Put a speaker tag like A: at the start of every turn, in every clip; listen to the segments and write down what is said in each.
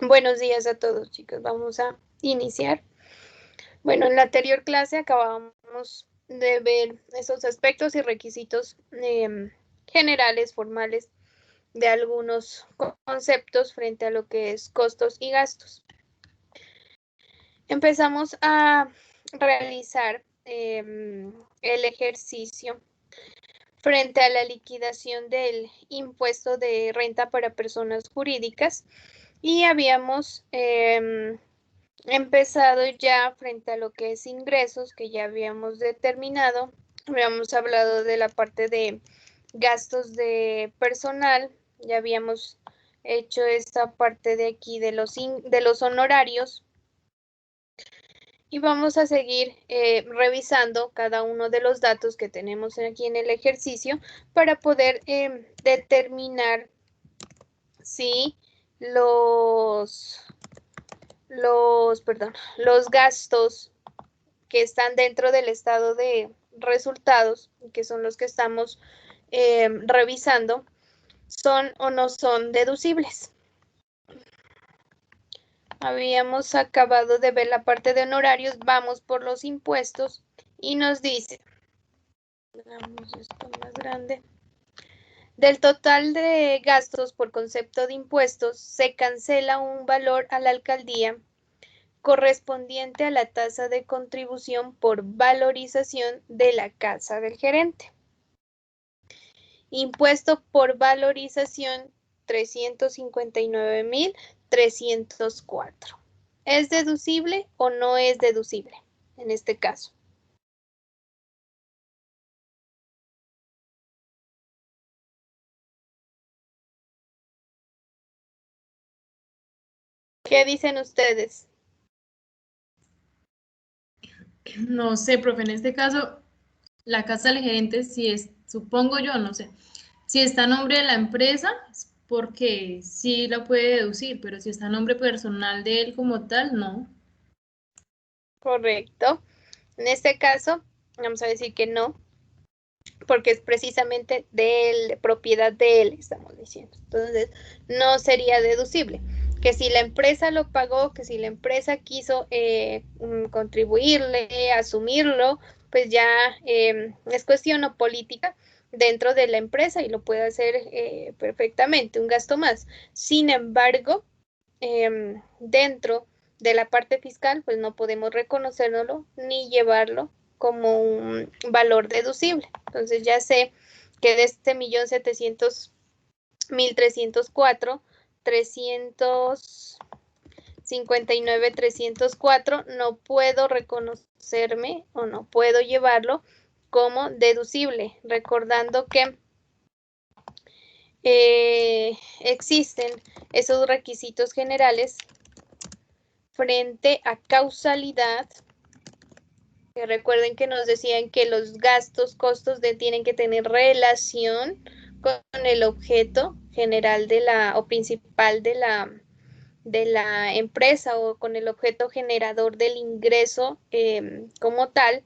A: Buenos días a todos, chicos. Vamos a iniciar. Bueno, en la anterior clase acabamos de ver esos aspectos y requisitos generales, formales, de algunos conceptos frente a lo que es costos y gastos. Empezamos a realizar el ejercicio frente a la liquidación del impuesto de renta para personas jurídicas y habíamos empezado ya frente a lo que es ingresos, que ya habíamos determinado. Habíamos hablado de la parte de gastos de personal, ya habíamos hecho esta parte de aquí de los honorarios. Y vamos a seguir revisando cada uno de los datos que tenemos aquí en el ejercicio para poder determinar si los gastos que están dentro del estado de resultados, que son los que estamos revisando, son o no son deducibles. Habíamos acabado de ver la parte de honorarios, vamos por los impuestos y nos dice, hagamos esto más grande, del total de gastos por concepto de impuestos se cancela un valor a la alcaldía correspondiente a la tasa de contribución por valorización de la casa del gerente. Impuesto por valorización 359.304. ¿Es deducible o no es deducible en este caso? ¿Qué dicen ustedes?
B: No sé, profe, en este caso, la casa del gerente, si es, supongo yo, no sé, si está a nombre de la empresa, es porque sí la puede deducir, pero si está a nombre personal de él como tal, no.
A: Correcto. En este caso, vamos a decir que no, porque es precisamente de él, propiedad de él, estamos diciendo. Entonces, no sería deducible. Que si la empresa lo pagó, que si la empresa quiso contribuirle, asumirlo, pues ya es cuestión o política dentro de la empresa y lo puede hacer perfectamente, un gasto más. Sin embargo, dentro de la parte fiscal, pues no podemos reconocérnoslo ni llevarlo como un valor deducible. Entonces ya sé que de este 1.700.304, 359.304 no puedo reconocerme o no puedo llevarlo como deducible, recordando que existen esos requisitos generales frente a causalidad, que recuerden que nos decían que los gastos, costos tienen que tener relación con el objeto general de la o principal de la empresa o con el objeto generador del ingreso como tal.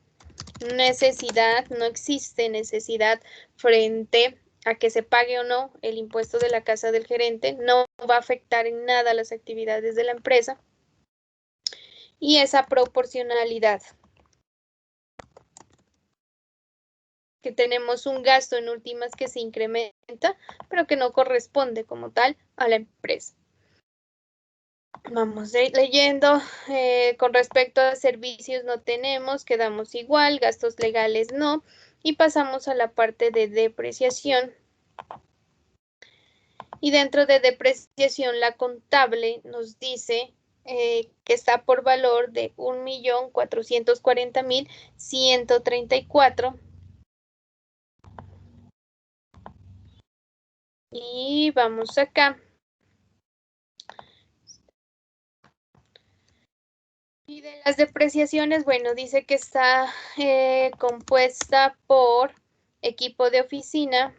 A: Necesidad, no existe necesidad frente a que se pague o no el impuesto de la casa del gerente, no va a afectar en nada las actividades de la empresa. Y esa proporcionalidad, que tenemos un gasto en últimas que se incrementa, pero que no corresponde como tal a la empresa. Vamos leyendo. Con respecto a servicios no tenemos, quedamos igual, gastos legales no, y pasamos a la parte de depreciación. Y dentro de depreciación, la contable nos dice que está por valor de 1.440.134. Y vamos acá. Y de las depreciaciones, bueno, dice que está compuesta por equipo de oficina,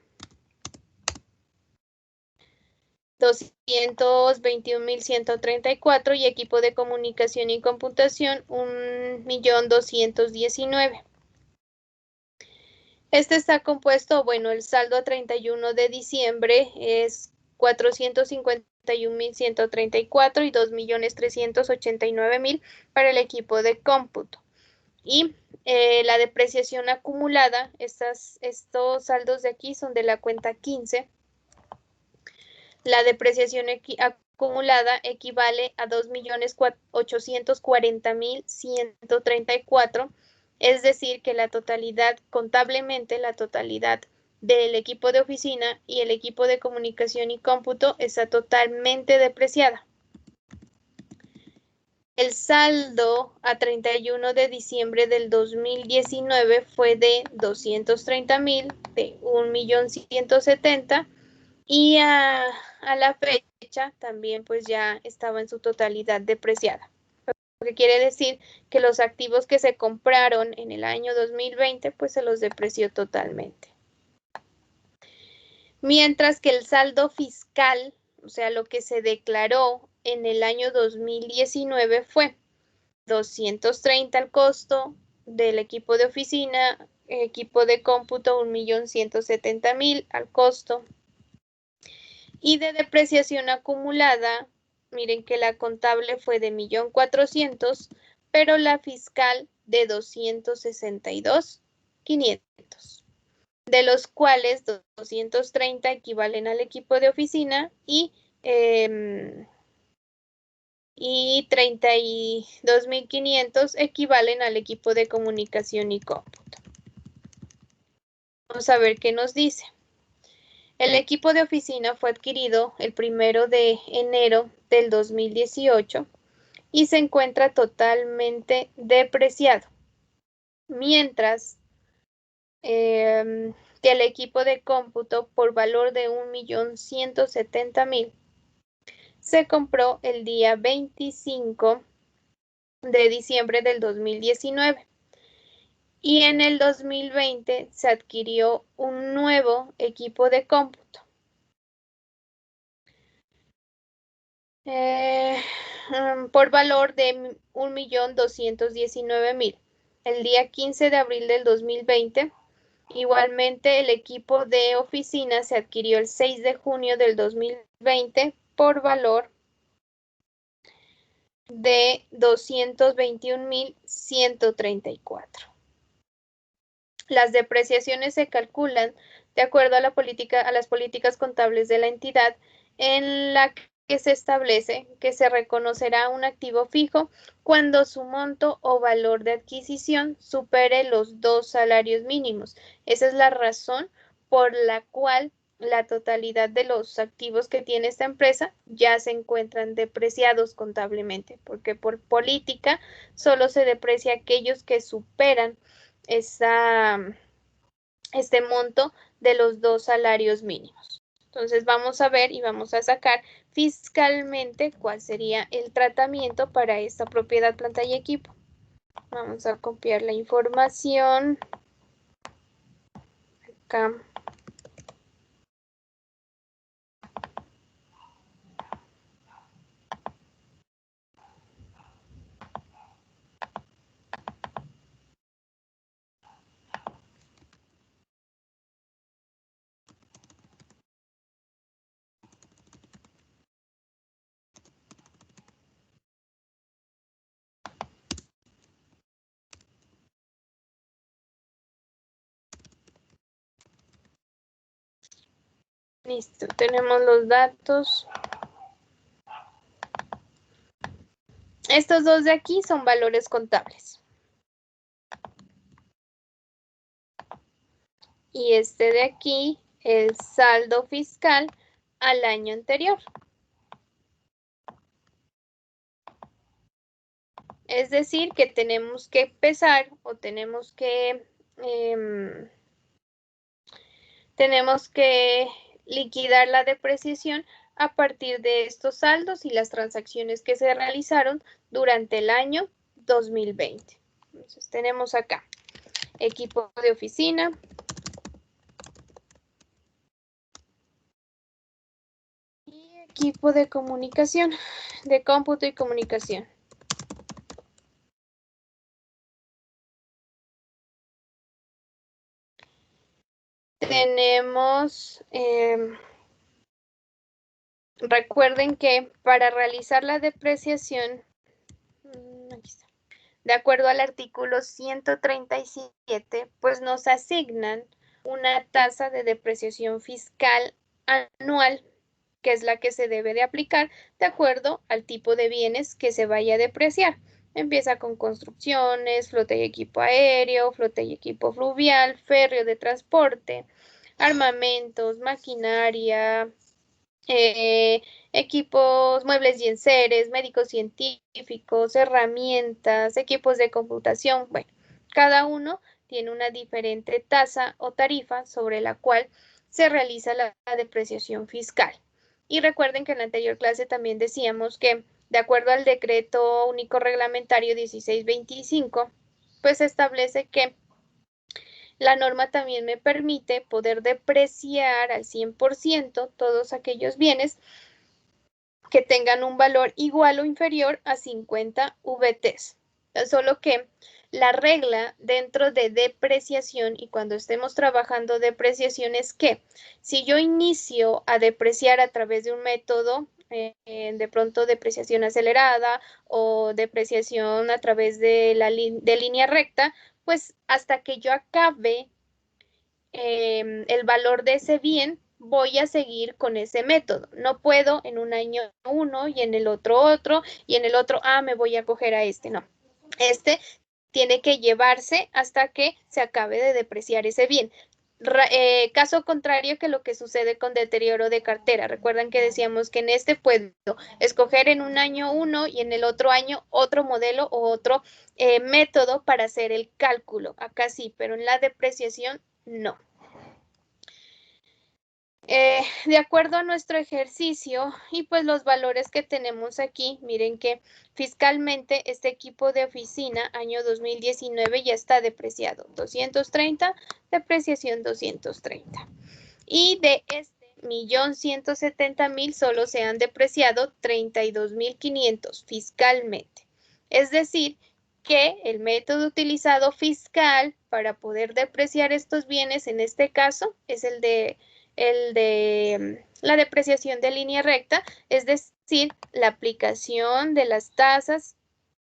A: 221.134, y equipo de comunicación y computación, 1.219.000. Este está compuesto, bueno, el saldo a 31 de diciembre es 2.134.000 y 2.389.000 para el equipo de cómputo. Y la depreciación acumulada, estos saldos de aquí son de la cuenta 15. La depreciación acumulada equivale a 2.840.134, es decir, que la totalidad, contablemente, la totalidad del equipo de oficina y el equipo de comunicación y cómputo está totalmente depreciada. El saldo a 31 de diciembre del 2019 fue de 230.000, de 1.170.000, y a la fecha también pues ya estaba en su totalidad depreciada. Lo que quiere decir que los activos que se compraron en el año 2020 pues se los depreció totalmente. Mientras que el saldo fiscal, o sea, lo que se declaró en el año 2019 fue 230 al costo del equipo de oficina, equipo de cómputo 1.170.000 al costo, y de depreciación acumulada, miren que la contable fue de 1.400.000, pero la fiscal de 262.500, de los cuales 230 equivalen al equipo de oficina y 32.500 equivalen al equipo de comunicación y cómputo. Vamos a ver qué nos dice. El equipo de oficina fue adquirido el 1 de enero del 2018 y se encuentra totalmente depreciado, mientras que el equipo de cómputo por valor de 1.170.000 se compró el día 25 de diciembre del 2019. Y en el 2020 se adquirió un nuevo equipo de cómputo. Por valor de 1.219.000. El día 15 de abril del 2020, igualmente el equipo de oficina se adquirió el 6 de junio del 2020 por valor de 221.134. Las depreciaciones se calculan de acuerdo a las políticas contables de la entidad, en la que se establece que se reconocerá un activo fijo cuando su monto o valor de adquisición supere los 2 salarios mínimos. Esa es la razón por la cual la totalidad de los activos que tiene esta empresa ya se encuentran depreciados contablemente, porque por política solo se deprecia aquellos que superan este monto de los 2 salarios mínimos. Entonces vamos a ver y vamos a sacar fiscalmente cuál sería el tratamiento para esta propiedad, planta y equipo. Vamos a copiar la información acá. Listo, tenemos los datos. Estos dos de aquí son valores contables. Y este de aquí, el saldo fiscal al año anterior. Es decir, que tenemos que pesar o tenemos que liquidar la depreciación a partir de estos saldos y las transacciones que se realizaron durante el año 2020. Entonces tenemos acá equipo de oficina, y equipo de comunicación, de cómputo y comunicación. Tenemos recuerden que para realizar la depreciación, aquí está, de acuerdo al artículo 137, pues nos asignan una tasa de depreciación fiscal anual, que es la que se debe de aplicar de acuerdo al tipo de bienes que se vaya a depreciar. Empieza con construcciones, flota y equipo aéreo, flota y equipo fluvial, férreo de transporte, armamentos, maquinaria, equipos, muebles y enseres, médicos científicos, herramientas, equipos de computación. Bueno, cada uno tiene una diferente tasa o tarifa sobre la cual se realiza la depreciación fiscal. Y recuerden que en la anterior clase también decíamos que de acuerdo al decreto único reglamentario 1625, pues establece que la norma también me permite poder depreciar al 100% todos aquellos bienes que tengan un valor igual o inferior a 50 VTs. Solo que la regla dentro de depreciación y cuando estemos trabajando depreciación es que si yo inicio a depreciar a través de un método, de pronto depreciación acelerada o depreciación a través de línea recta, pues hasta que yo acabe el valor de ese bien, voy a seguir con ese método. No puedo en un año uno y en el otro y en el otro, me voy a coger a este. No, este tiene que llevarse hasta que se acabe de depreciar ese bien. Caso contrario que lo que sucede con deterioro de cartera. Recuerdan que decíamos que en este puedo escoger en un año uno y en el otro año otro modelo o otro método para hacer el cálculo. Acá sí, pero en la depreciación no. De acuerdo a nuestro ejercicio y pues los valores que tenemos aquí, miren que fiscalmente este equipo de oficina año 2019 ya está depreciado, 230, depreciación 230. Y de este 1.170.000 solo se han depreciado 32.500 fiscalmente. Es decir, que el método utilizado fiscal para poder depreciar estos bienes en este caso es el de la depreciación de línea recta, es decir, la aplicación de las tasas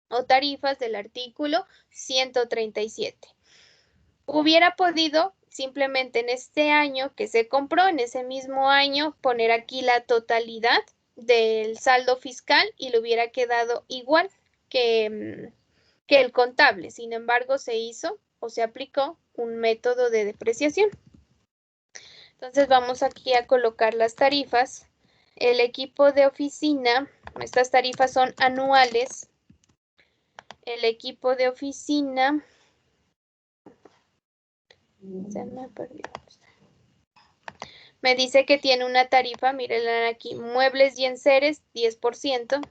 A: o tarifas del artículo 137. Hubiera podido simplemente en este año que se compró, en ese mismo año, poner aquí la totalidad del saldo fiscal y le hubiera quedado igual que el contable. Sin embargo, se hizo o se aplicó un método de depreciación. Entonces vamos aquí a colocar las tarifas. El equipo de oficina, estas tarifas son anuales. El equipo de oficina, se me perdió. Me dice que tiene una tarifa, mírenla aquí, muebles y enseres, 10%.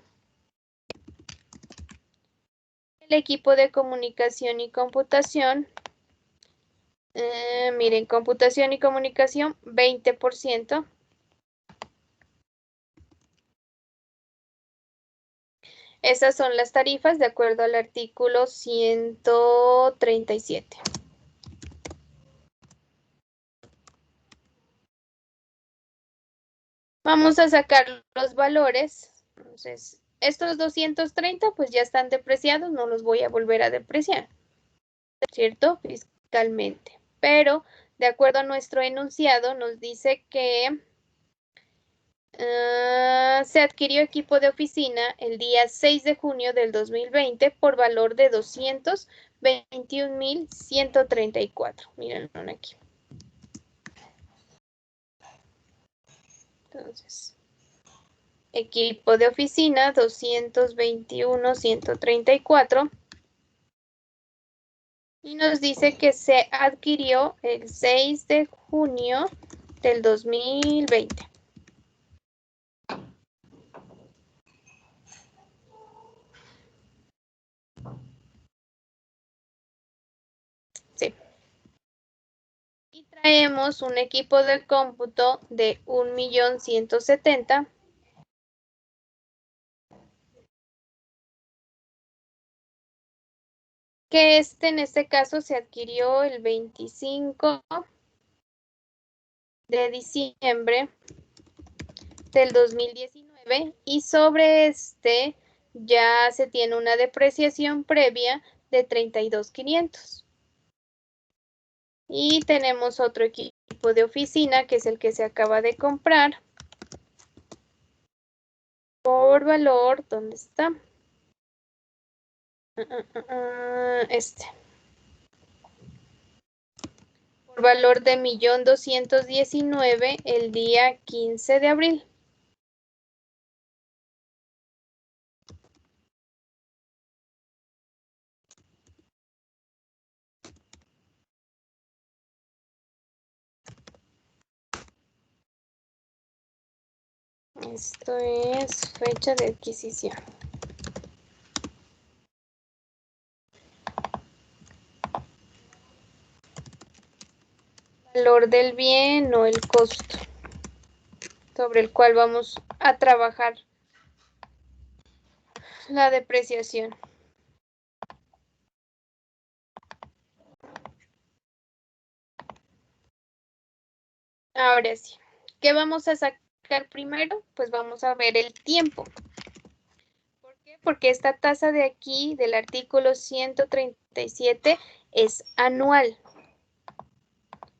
A: El equipo de comunicación y computación, miren, computación y comunicación, 20%. Esas son las tarifas de acuerdo al artículo 137. Vamos a sacar los valores. Entonces, estos 230 pues ya están depreciados, no los voy a volver a depreciar, ¿cierto? Fiscalmente. Pero, de acuerdo a nuestro enunciado, nos dice que se adquirió equipo de oficina el día 6 de junio del 2020 por valor de 221.134. Miren aquí. Entonces, equipo de oficina 221.134 y nos dice que se adquirió el 6 de junio del 2020. Sí. Y traemos un equipo de cómputo de 1.170.000. Que en este caso se adquirió el 25 de diciembre del 2019 y sobre este ya se tiene una depreciación previa de 32,500. Y tenemos otro equipo de oficina que es el que se acaba de comprar por valor, ¿dónde está? Este. Por valor de 1.219.000 el día 15 de abril. Esto es fecha de adquisición. Valor del bien o el costo sobre el cual vamos a trabajar la depreciación. Ahora sí, ¿qué vamos a sacar primero? Pues vamos a ver el tiempo. ¿Por qué? Porque esta tasa de aquí, del artículo 137, es anual.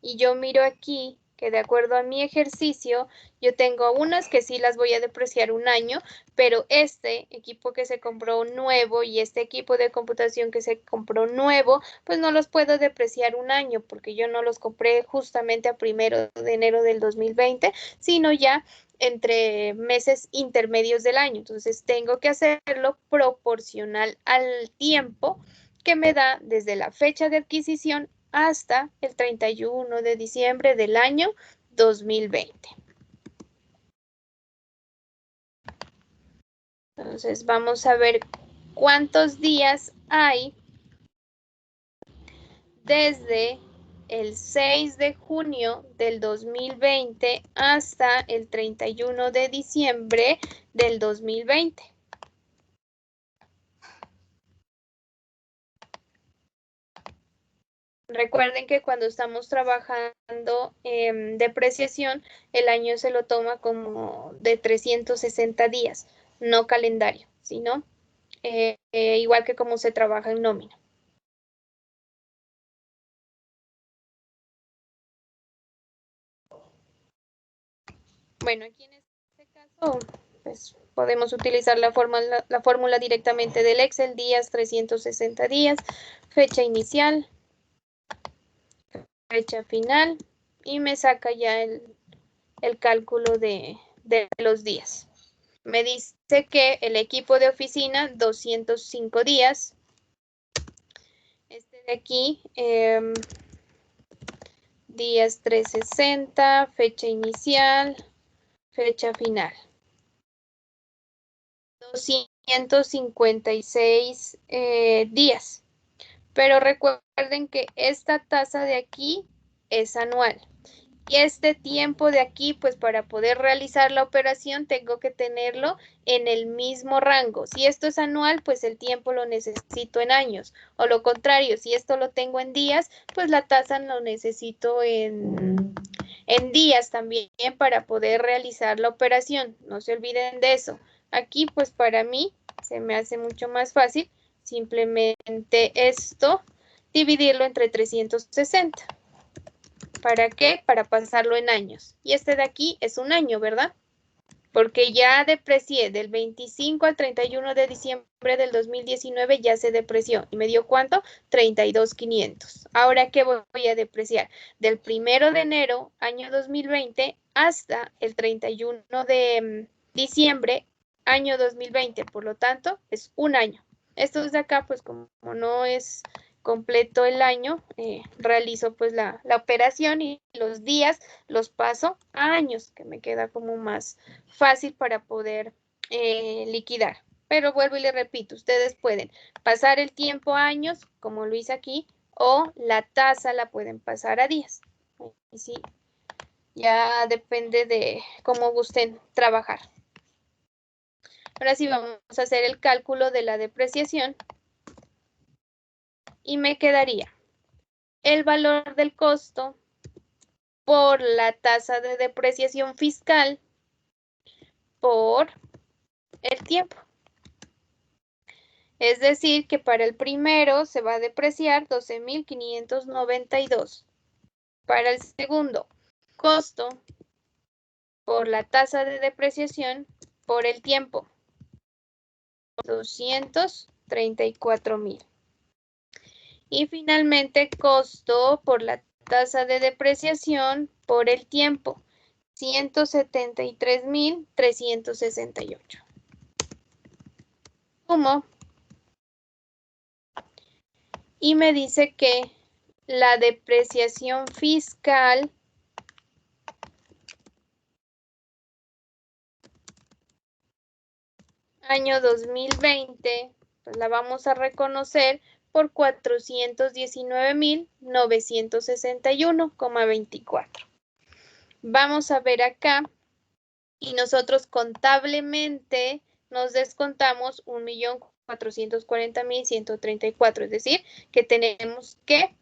A: Y yo miro aquí que de acuerdo a mi ejercicio, yo tengo unas que sí las voy a depreciar un año, pero este equipo que se compró nuevo y este equipo de computación que se compró nuevo, pues no los puedo depreciar un año porque yo no los compré justamente a 1 de enero del 2020, sino ya entre meses intermedios del año. Entonces tengo que hacerlo proporcional al tiempo que me da desde la fecha de adquisición hasta el 31 de diciembre del año 2020. Entonces vamos a ver cuántos días hay desde el 6 de junio del 2020 hasta el 31 de diciembre del 2020. Recuerden que cuando estamos trabajando en depreciación, el año se lo toma como de 360 días, no calendario, sino igual que como se trabaja en nómina. Bueno, aquí en este caso, pues podemos utilizar la fórmula directamente del Excel, días, 360 días, fecha inicial, fecha final, y me saca ya el cálculo de los días. Me dice que el equipo de oficina, 205 días. Este de aquí, días 360, fecha inicial, fecha final. 256 días. Pero recuerden que esta tasa de aquí es anual. Y este tiempo de aquí, pues para poder realizar la operación tengo que tenerlo en el mismo rango. Si esto es anual, pues el tiempo lo necesito en años. O lo contrario, si esto lo tengo en días, pues la tasa lo necesito en días también para poder realizar la operación. No se olviden de eso. Aquí, pues para mí, se me hace mucho más fácil simplemente esto, dividirlo entre 360. ¿Para qué? Para pasarlo en años. Y este de aquí es un año, ¿verdad? Porque ya deprecié del 25 al 31 de diciembre del 2019, ya se depreció. ¿Y me dio cuánto? 32,500. Ahora, ¿qué voy a depreciar? Del 1 de enero, año 2020, hasta el 31 de diciembre, año 2020. Por lo tanto, es un año. Estos de acá, pues como no es completo el año, realizo pues la operación y los días los paso a años, que me queda como más fácil para poder liquidar. Pero vuelvo y le repito, ustedes pueden pasar el tiempo a años, como lo hice aquí, o la tasa la pueden pasar a días. Y sí, ya depende de cómo gusten trabajar. Ahora sí vamos a hacer el cálculo de la depreciación y me quedaría el valor del costo por la tasa de depreciación fiscal por el tiempo. Es decir, que para el primero se va a depreciar 12.592. Para el segundo, costo por la tasa de depreciación por el tiempo, 234.000. Y finalmente, costo por la tasa de depreciación por el tiempo, 173.368. Sumo y me dice que la depreciación fiscal año 2020, pues la vamos a reconocer por 419.961,24. Vamos a ver acá y nosotros contablemente nos descontamos 1.440.134, es decir, que tenemos que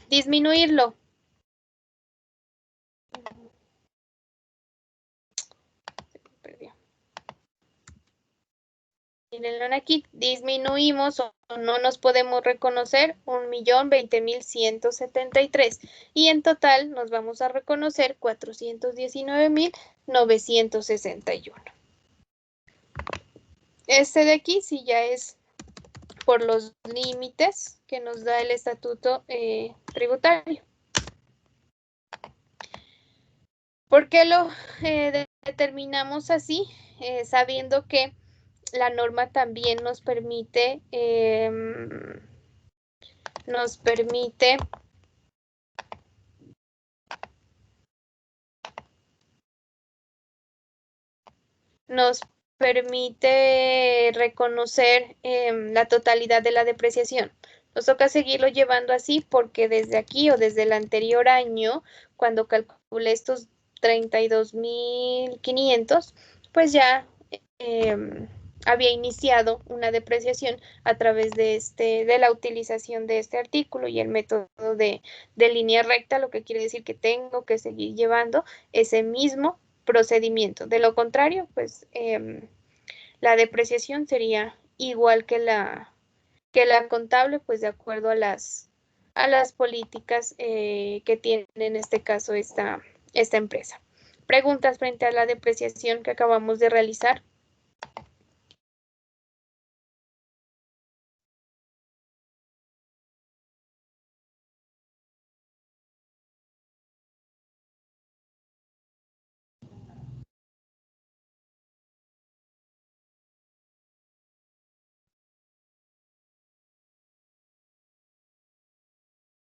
A: disminuirlo. Miren aquí, disminuimos o no nos podemos reconocer 1.020.173 y en total nos vamos a reconocer 419.961. Este de aquí sí ya es por los límites que nos da el estatuto tributario. ¿Por qué lo determinamos así? Sabiendo que la norma también nos permite reconocer la totalidad de la depreciación. Nos toca seguirlo llevando así porque desde aquí o desde el anterior año, cuando calculé estos 32.500, pues ya había iniciado una depreciación a través de la utilización de este artículo y el método de línea recta, lo que quiere decir que tengo que seguir llevando ese mismo procedimiento. De lo contrario, pues la depreciación sería igual que la contable, pues de acuerdo a las políticas que tiene en este caso esta empresa. Preguntas frente a la depreciación que acabamos de realizar.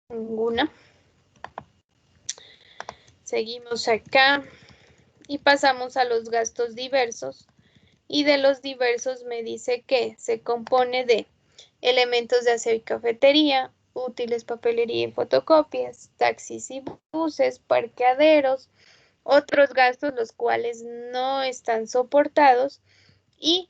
A: Ninguna. Seguimos acá y pasamos a los gastos diversos. Y de los diversos me dice que se compone de elementos de aseo y cafetería, útiles, papelería y fotocopias, taxis y buses, parqueaderos, otros gastos los cuales no están soportados y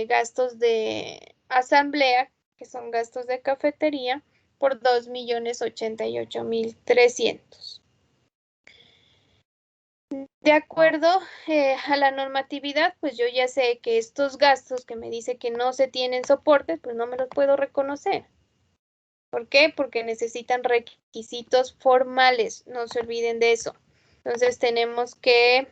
A: gastos de asamblea, que son gastos de cafetería, por 2.088.300. De acuerdo a la normatividad, pues yo ya sé que estos gastos que me dice que no se tienen soporte, pues no me los puedo reconocer. ¿Por qué? Porque necesitan requisitos formales, no se olviden de eso. Entonces tenemos que,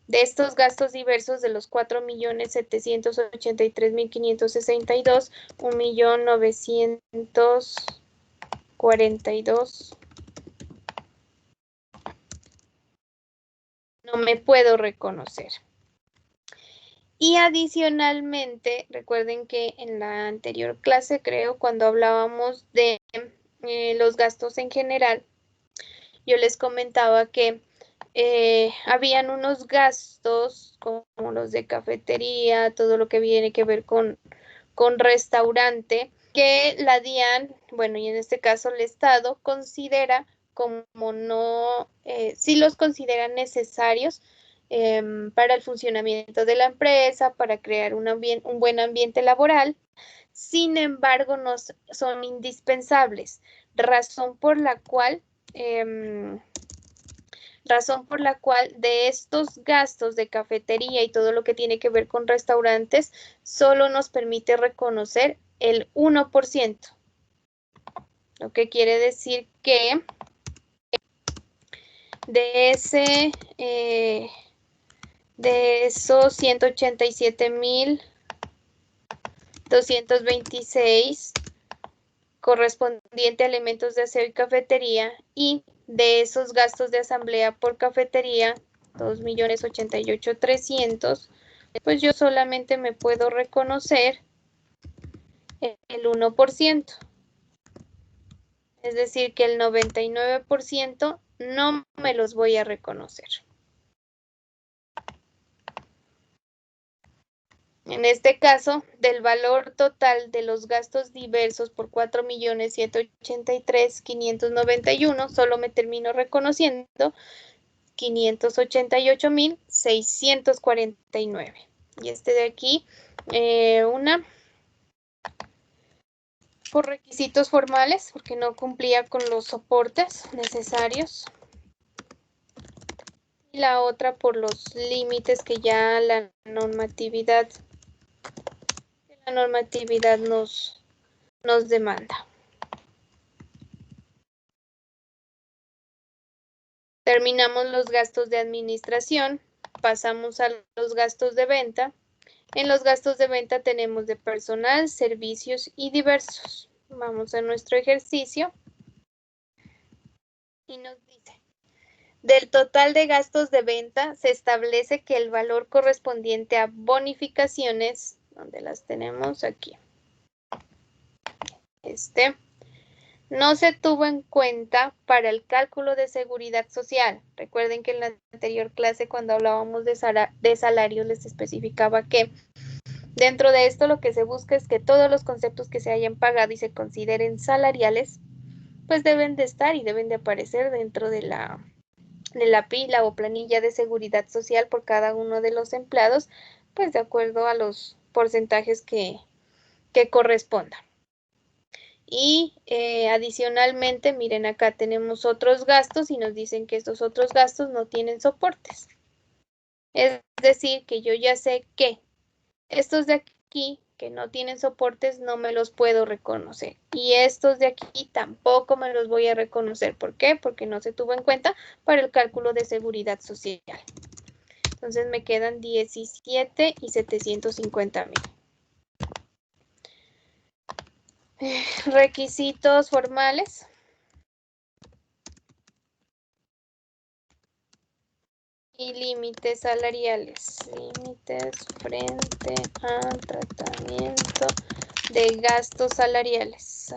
A: de estos gastos diversos de los 4.783.562, 1.942 no me puedo reconocer. Y adicionalmente, recuerden que en la anterior clase, creo, cuando hablábamos de los gastos en general, yo les comentaba que habían unos gastos como los de cafetería, todo lo que viene que ver con restaurante, que la DIAN, bueno, y en este caso el Estado, considera como no, sí los considera necesarios para el funcionamiento de la empresa, para crear un buen ambiente laboral. Sin embargo, no son indispensables, razón por la cual razón por la cual de estos gastos de cafetería y todo lo que tiene que ver con restaurantes, solo nos permite reconocer el 1%. Lo que quiere decir que de esos 187.226 correspondiente a elementos de aseo y cafetería, y de esos gastos de asamblea por cafetería, 2.088.300, pues yo solamente me puedo reconocer el 1%. Es decir, que el 99% no me los voy a reconocer. En este caso, del valor total de los gastos diversos por 4.183.591, solo me termino reconociendo 588.649. Y este de aquí, una por requisitos formales, porque no cumplía con los soportes necesarios. Y la otra por los límites que ya la normatividad nos demanda. Terminamos los gastos de administración, pasamos a los gastos de venta. En los gastos de venta tenemos de personal, servicios y diversos. Vamos a nuestro ejercicio y nos dice: del total de gastos de venta se establece que el valor correspondiente a bonificaciones, ¿dónde las tenemos? Aquí. No se tuvo en cuenta para el cálculo de seguridad social. Recuerden que en la anterior clase, cuando hablábamos de salarios, les especificaba que dentro de esto lo que se busca es que todos los conceptos que se hayan pagado y se consideren salariales, pues deben de estar y deben de aparecer dentro de la pila o planilla de seguridad social por cada uno de los empleados, pues de acuerdo a los porcentajes que correspondan. Y adicionalmente, miren, acá tenemos otros gastos y nos dicen que estos otros gastos no tienen soportes. Es decir, que yo ya sé que estos de aquí que no tienen soportes no me los puedo reconocer. Y estos de aquí tampoco me los voy a reconocer. ¿Por qué? Porque no se tuvo en cuenta para el cálculo de seguridad social. Entonces me quedan 17.750.000. Requisitos formales. Y límites salariales. Límites frente a tratamiento de gastos salariales.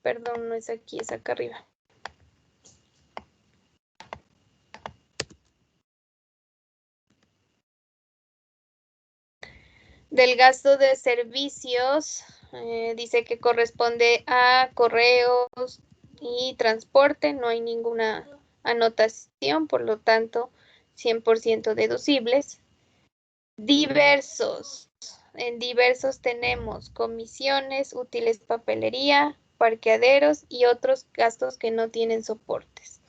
A: Perdón, no es aquí, es acá arriba. Del gasto de servicios, dice que corresponde a correos y transporte, no hay ninguna anotación, por lo tanto, 100% deducibles. Diversos. En diversos tenemos comisiones, útiles, papelería, parqueaderos y otros gastos que no tienen soportes.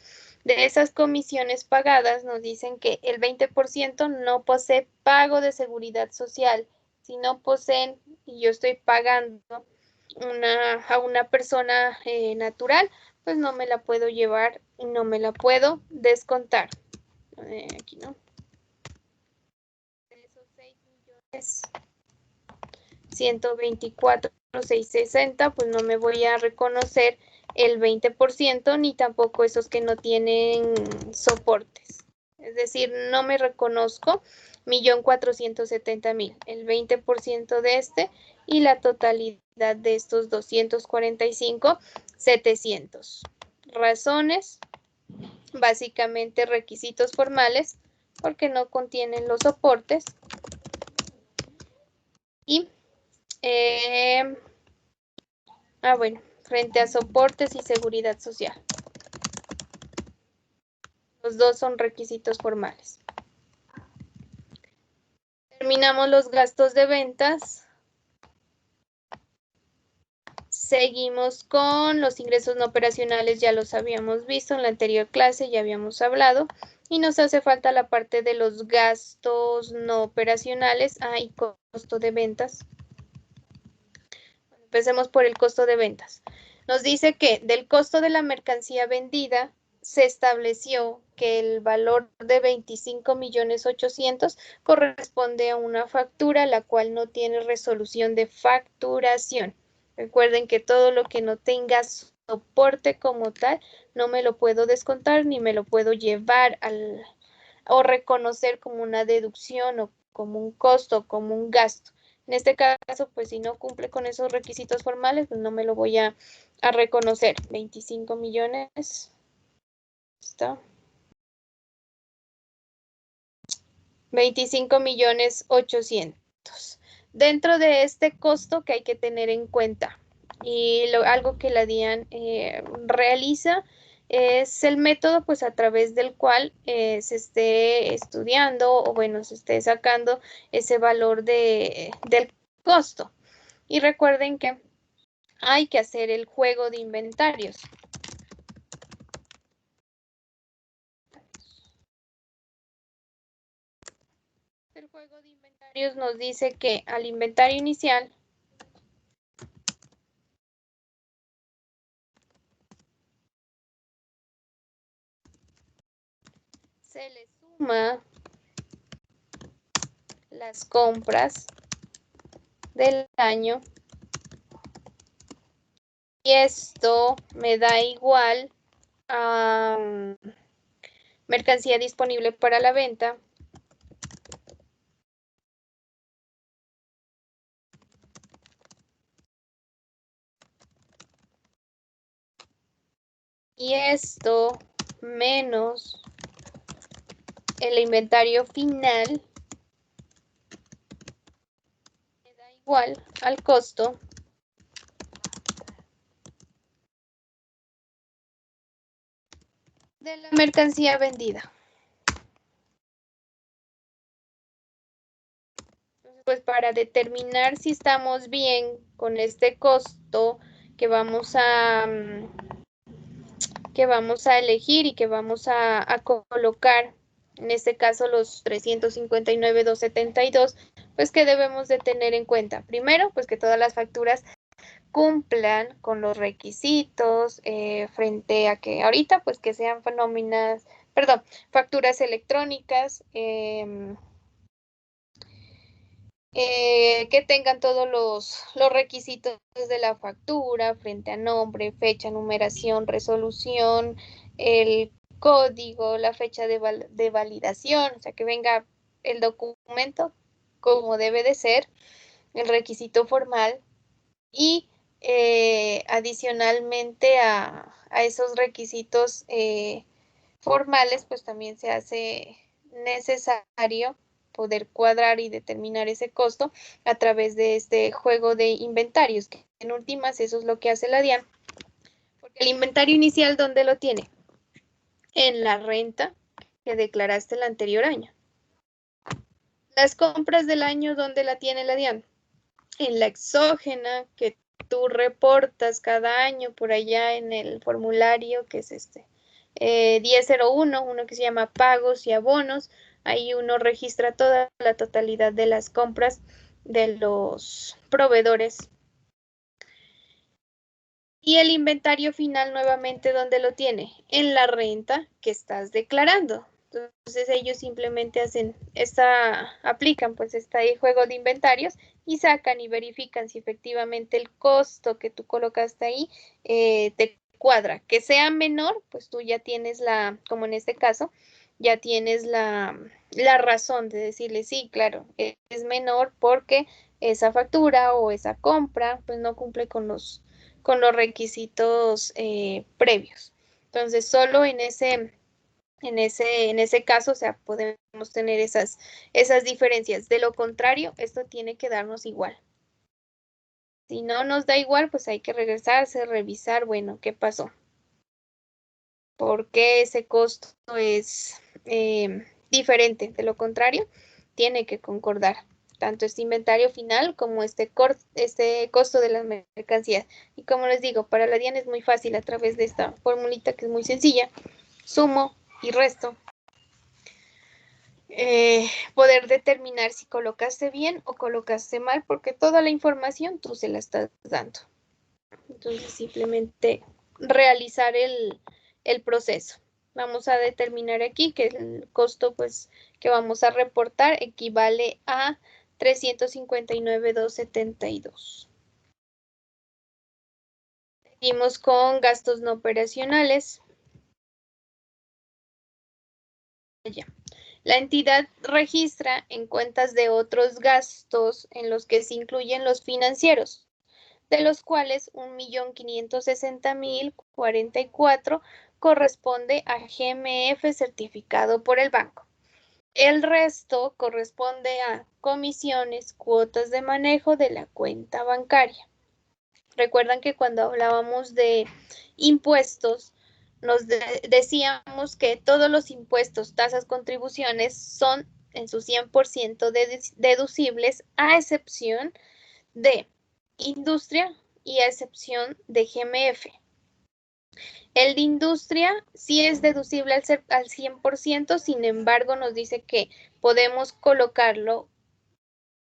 A: De esas comisiones pagadas nos dicen que el 20% no posee pago de seguridad social. Si no poseen y yo estoy pagando a una persona natural, pues no me la puedo llevar y no me la puedo descontar. Aquí no. De esos 6.124.660, pues no me voy a reconocer el 20% ni tampoco esos que no tienen soportes. Es decir, no me reconozco 1.470.000, el 20% de este y la totalidad de estos 245.700. Razones, básicamente requisitos formales, porque no contienen los soportes. Y, bueno, frente a soportes y seguridad social. Los dos son requisitos formales. Terminamos los gastos de ventas. Seguimos con los ingresos no operacionales, ya los habíamos visto en la anterior clase, ya habíamos hablado. Y nos hace falta la parte de los gastos no operacionales. Y costo de ventas. Empecemos por el costo de ventas. Nos dice que del costo de la mercancía vendida se estableció que el valor de 25.800.000 corresponde a una factura la cual no tiene resolución de facturación. Recuerden que todo lo que no tenga soporte como tal, no me lo puedo descontar ni me lo puedo llevar o reconocer como una deducción o como un costo, como un gasto. En este caso, pues si no cumple con esos requisitos formales, pues no me lo voy a reconocer. 25 millones. ¿Está? 25.800.000. Dentro de este costo que hay que tener en cuenta y algo que la DIAN realiza es el método pues a través del cual se esté estudiando o bueno, se esté sacando ese valor del costo. Y recuerden que hay que hacer el juego de inventarios. El juego de inventarios nos dice que al inventario inicial se le suma las compras del año y esto me da igual a mercancía disponible para la venta y esto menos el inventario final me da igual al costo de la mercancía vendida. Pues para determinar si estamos bien con este costo que vamos a elegir y que vamos a colocar, en este caso los 359.272, pues que debemos de tener en cuenta. Primero, pues que todas las facturas cumplan con los requisitos frente a que ahorita pues que sean facturas electrónicas, que tengan todos los requisitos de la factura frente a nombre, fecha, numeración, resolución, el código, la fecha de validación, o sea que venga el documento como debe de ser, el requisito formal y adicionalmente a esos requisitos formales, pues también se hace necesario poder cuadrar y determinar ese costo a través de este juego de inventarios, que en últimas eso es lo que hace la DIAN, porque el inventario inicial, ¿dónde lo tiene? En la renta que declaraste el anterior año. Las compras del año, ¿dónde la tiene la DIAN? En la exógena que tú reportas cada año por allá en el formulario que es 1001, uno que se llama pagos y abonos. Ahí uno registra toda la totalidad de las compras de los proveedores. Y el inventario final nuevamente, ¿dónde lo tiene? En la renta que estás declarando. Entonces ellos simplemente aplican pues este juego de inventarios y sacan y verifican si efectivamente el costo que tú colocaste ahí te cuadra. Que sea menor, pues tú ya tienes como en este caso, ya tienes la razón de decirle, sí, claro, es menor porque esa factura o esa compra pues no cumple con los requisitos previos. Entonces, solo en ese caso, o sea, podemos tener esas diferencias. De lo contrario, esto tiene que darnos igual. Si no nos da igual, pues hay que regresarse, revisar, bueno, ¿qué pasó? ¿Por qué ese costo es diferente? De lo contrario, tiene que concordar. tanto este inventario final como este costo de las mercancías. Y como les digo, para la DIAN es muy fácil a través de esta formulita que es muy sencilla, sumo y resto, poder determinar si colocaste bien o colocaste mal, porque toda la información tú se la estás dando. Entonces simplemente realizar el proceso. Vamos a determinar aquí que el costo pues que vamos a reportar equivale a 359,272. Seguimos con gastos no operacionales. Ya. La entidad registra en cuentas de otros gastos en los que se incluyen los financieros, de los cuales 1.560.044 corresponde a GMF certificado por el banco. El resto corresponde a comisiones, cuotas de manejo de la cuenta bancaria. Recuerdan que cuando hablábamos de impuestos, nos decíamos que todos los impuestos, tasas, contribuciones son en su 100% deducibles, a excepción de industria y a excepción de GMF. El de industria sí es deducible al 100%, sin embargo nos dice que podemos colocarlo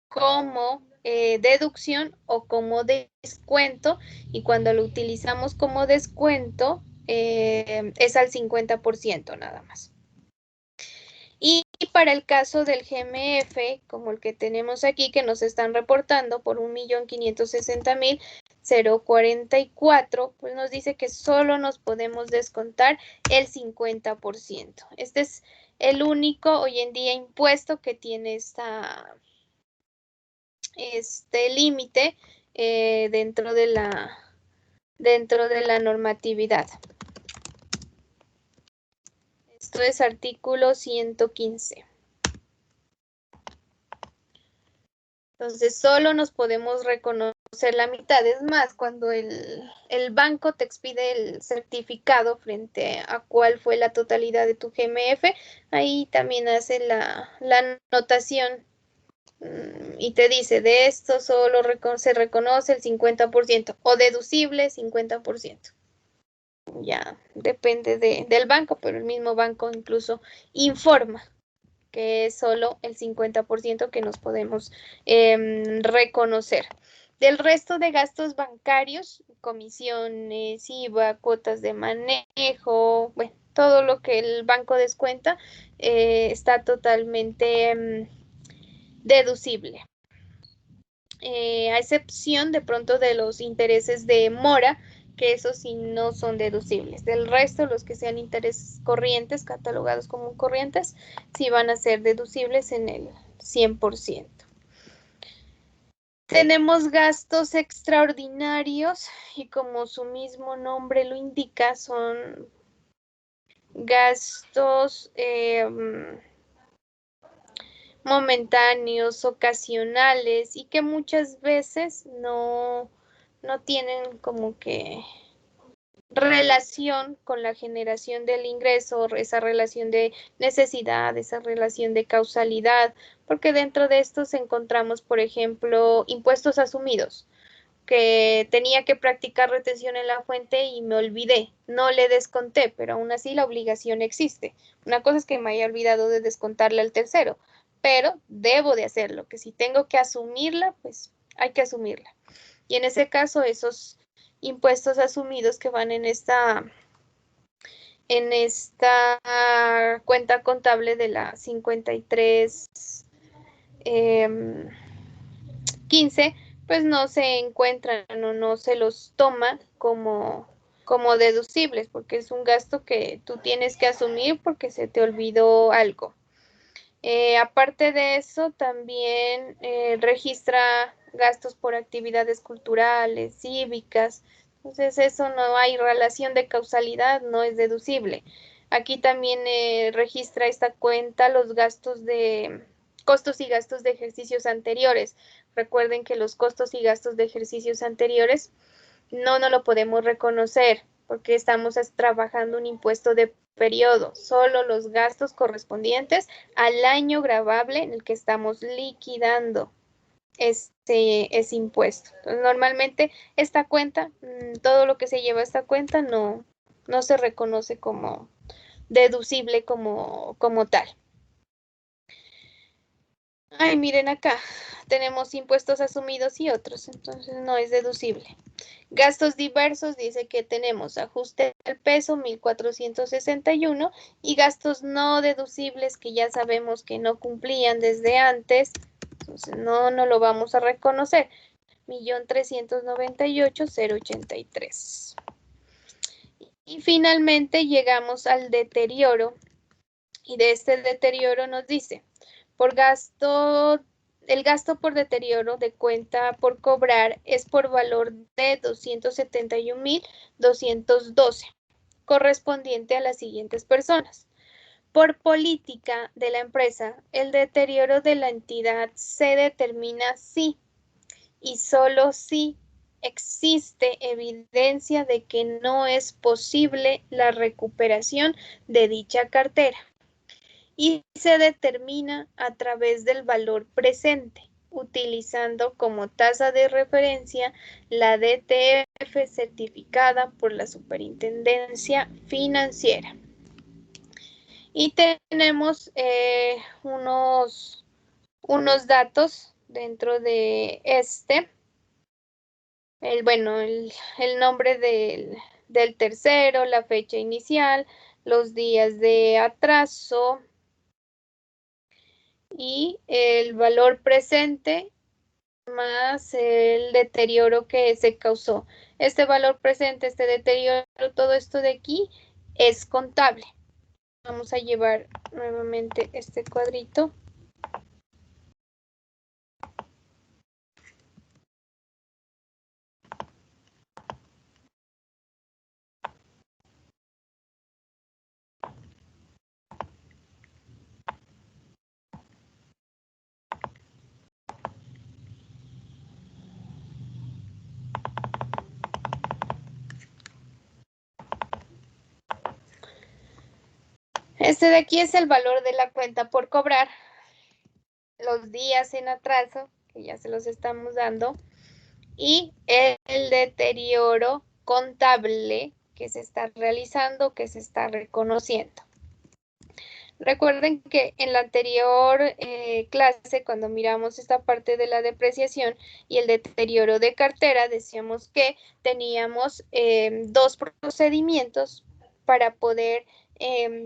A: como deducción o como descuento, y cuando lo utilizamos como descuento es al 50% nada más. Y para el caso del GMF, como el que tenemos aquí, que nos están reportando por 1.560.044, pues nos dice que solo nos podemos descontar el 50%. Este es el único hoy en día impuesto que tiene este límite dentro de la normatividad. Esto es artículo 115. Entonces, solo nos podemos reconocer la mitad. Es más, cuando el banco te expide el certificado frente a cuál fue la totalidad de tu GMF, ahí también hace la anotación y te dice, de esto solo se reconoce el 50% o deducible 50%. Ya depende del banco, pero el mismo banco incluso informa que es solo el 50% que nos podemos reconocer. Del resto de gastos bancarios, comisiones, IVA, cuotas de manejo, bueno, todo lo que el banco descuenta está totalmente deducible. A excepción de pronto de los intereses de mora, que esos sí no son deducibles. Del resto, los que sean intereses corrientes, catalogados como corrientes, sí van a ser deducibles en el 100%. Tenemos gastos extraordinarios y como su mismo nombre lo indica, son gastos momentáneos, ocasionales y que muchas veces no tienen como que relación con la generación del ingreso, esa relación de necesidad, esa relación de causalidad, porque dentro de estos encontramos, por ejemplo, impuestos asumidos, que tenía que practicar retención en la fuente y me olvidé, no le desconté, pero aún así la obligación existe. Una cosa es que me haya olvidado de descontarle al tercero, pero debo de hacerlo, que si tengo que asumirla, pues hay que asumirla. Y en ese caso, esos impuestos asumidos que van en esta cuenta contable de la 5315, pues no se encuentran o no se los toma como deducibles, porque es un gasto que tú tienes que asumir porque se te olvidó algo. Aparte de eso, también registra gastos por actividades culturales, cívicas. Entonces, eso no hay relación de causalidad, no es deducible. Aquí también registra esta cuenta los gastos de costos y gastos de ejercicios anteriores. Recuerden que los costos y gastos de ejercicios anteriores no lo podemos reconocer porque estamos trabajando un impuesto de periodo, solo los gastos correspondientes al año gravable en el que estamos liquidando. ese impuesto. Entonces, normalmente esta cuenta, todo lo que se lleva a esta cuenta no se reconoce como deducible como tal. Ay, miren acá, tenemos impuestos asumidos y otros, entonces no es deducible. Gastos diversos dice que tenemos ajuste del peso 1461 y gastos no deducibles que ya sabemos que no cumplían desde antes, entonces no lo vamos a reconocer. 1.398.083. Y finalmente llegamos al deterioro y de este deterioro nos dice el gasto por deterioro de cuenta por cobrar es por valor de 271.212, correspondiente a las siguientes personas. Por política de la empresa, el deterioro de la entidad se determina si y solo si existe evidencia de que no es posible la recuperación de dicha cartera y se determina a través del valor presente, utilizando como tasa de referencia la DTF certificada por la Superintendencia Financiera. Y tenemos unos datos dentro de el nombre del tercero, la fecha inicial, los días de atraso, y el valor presente más el deterioro que se causó. Este valor presente, este deterioro, todo esto de aquí es contable. Vamos a llevar nuevamente este cuadrito. Este de aquí es el valor de la cuenta por cobrar, los días en atraso, que ya se los estamos dando, y el deterioro contable que se está realizando, que se está reconociendo. Recuerden que en la anterior clase, cuando miramos esta parte de la depreciación y el deterioro de cartera, decíamos que teníamos dos procedimientos para poder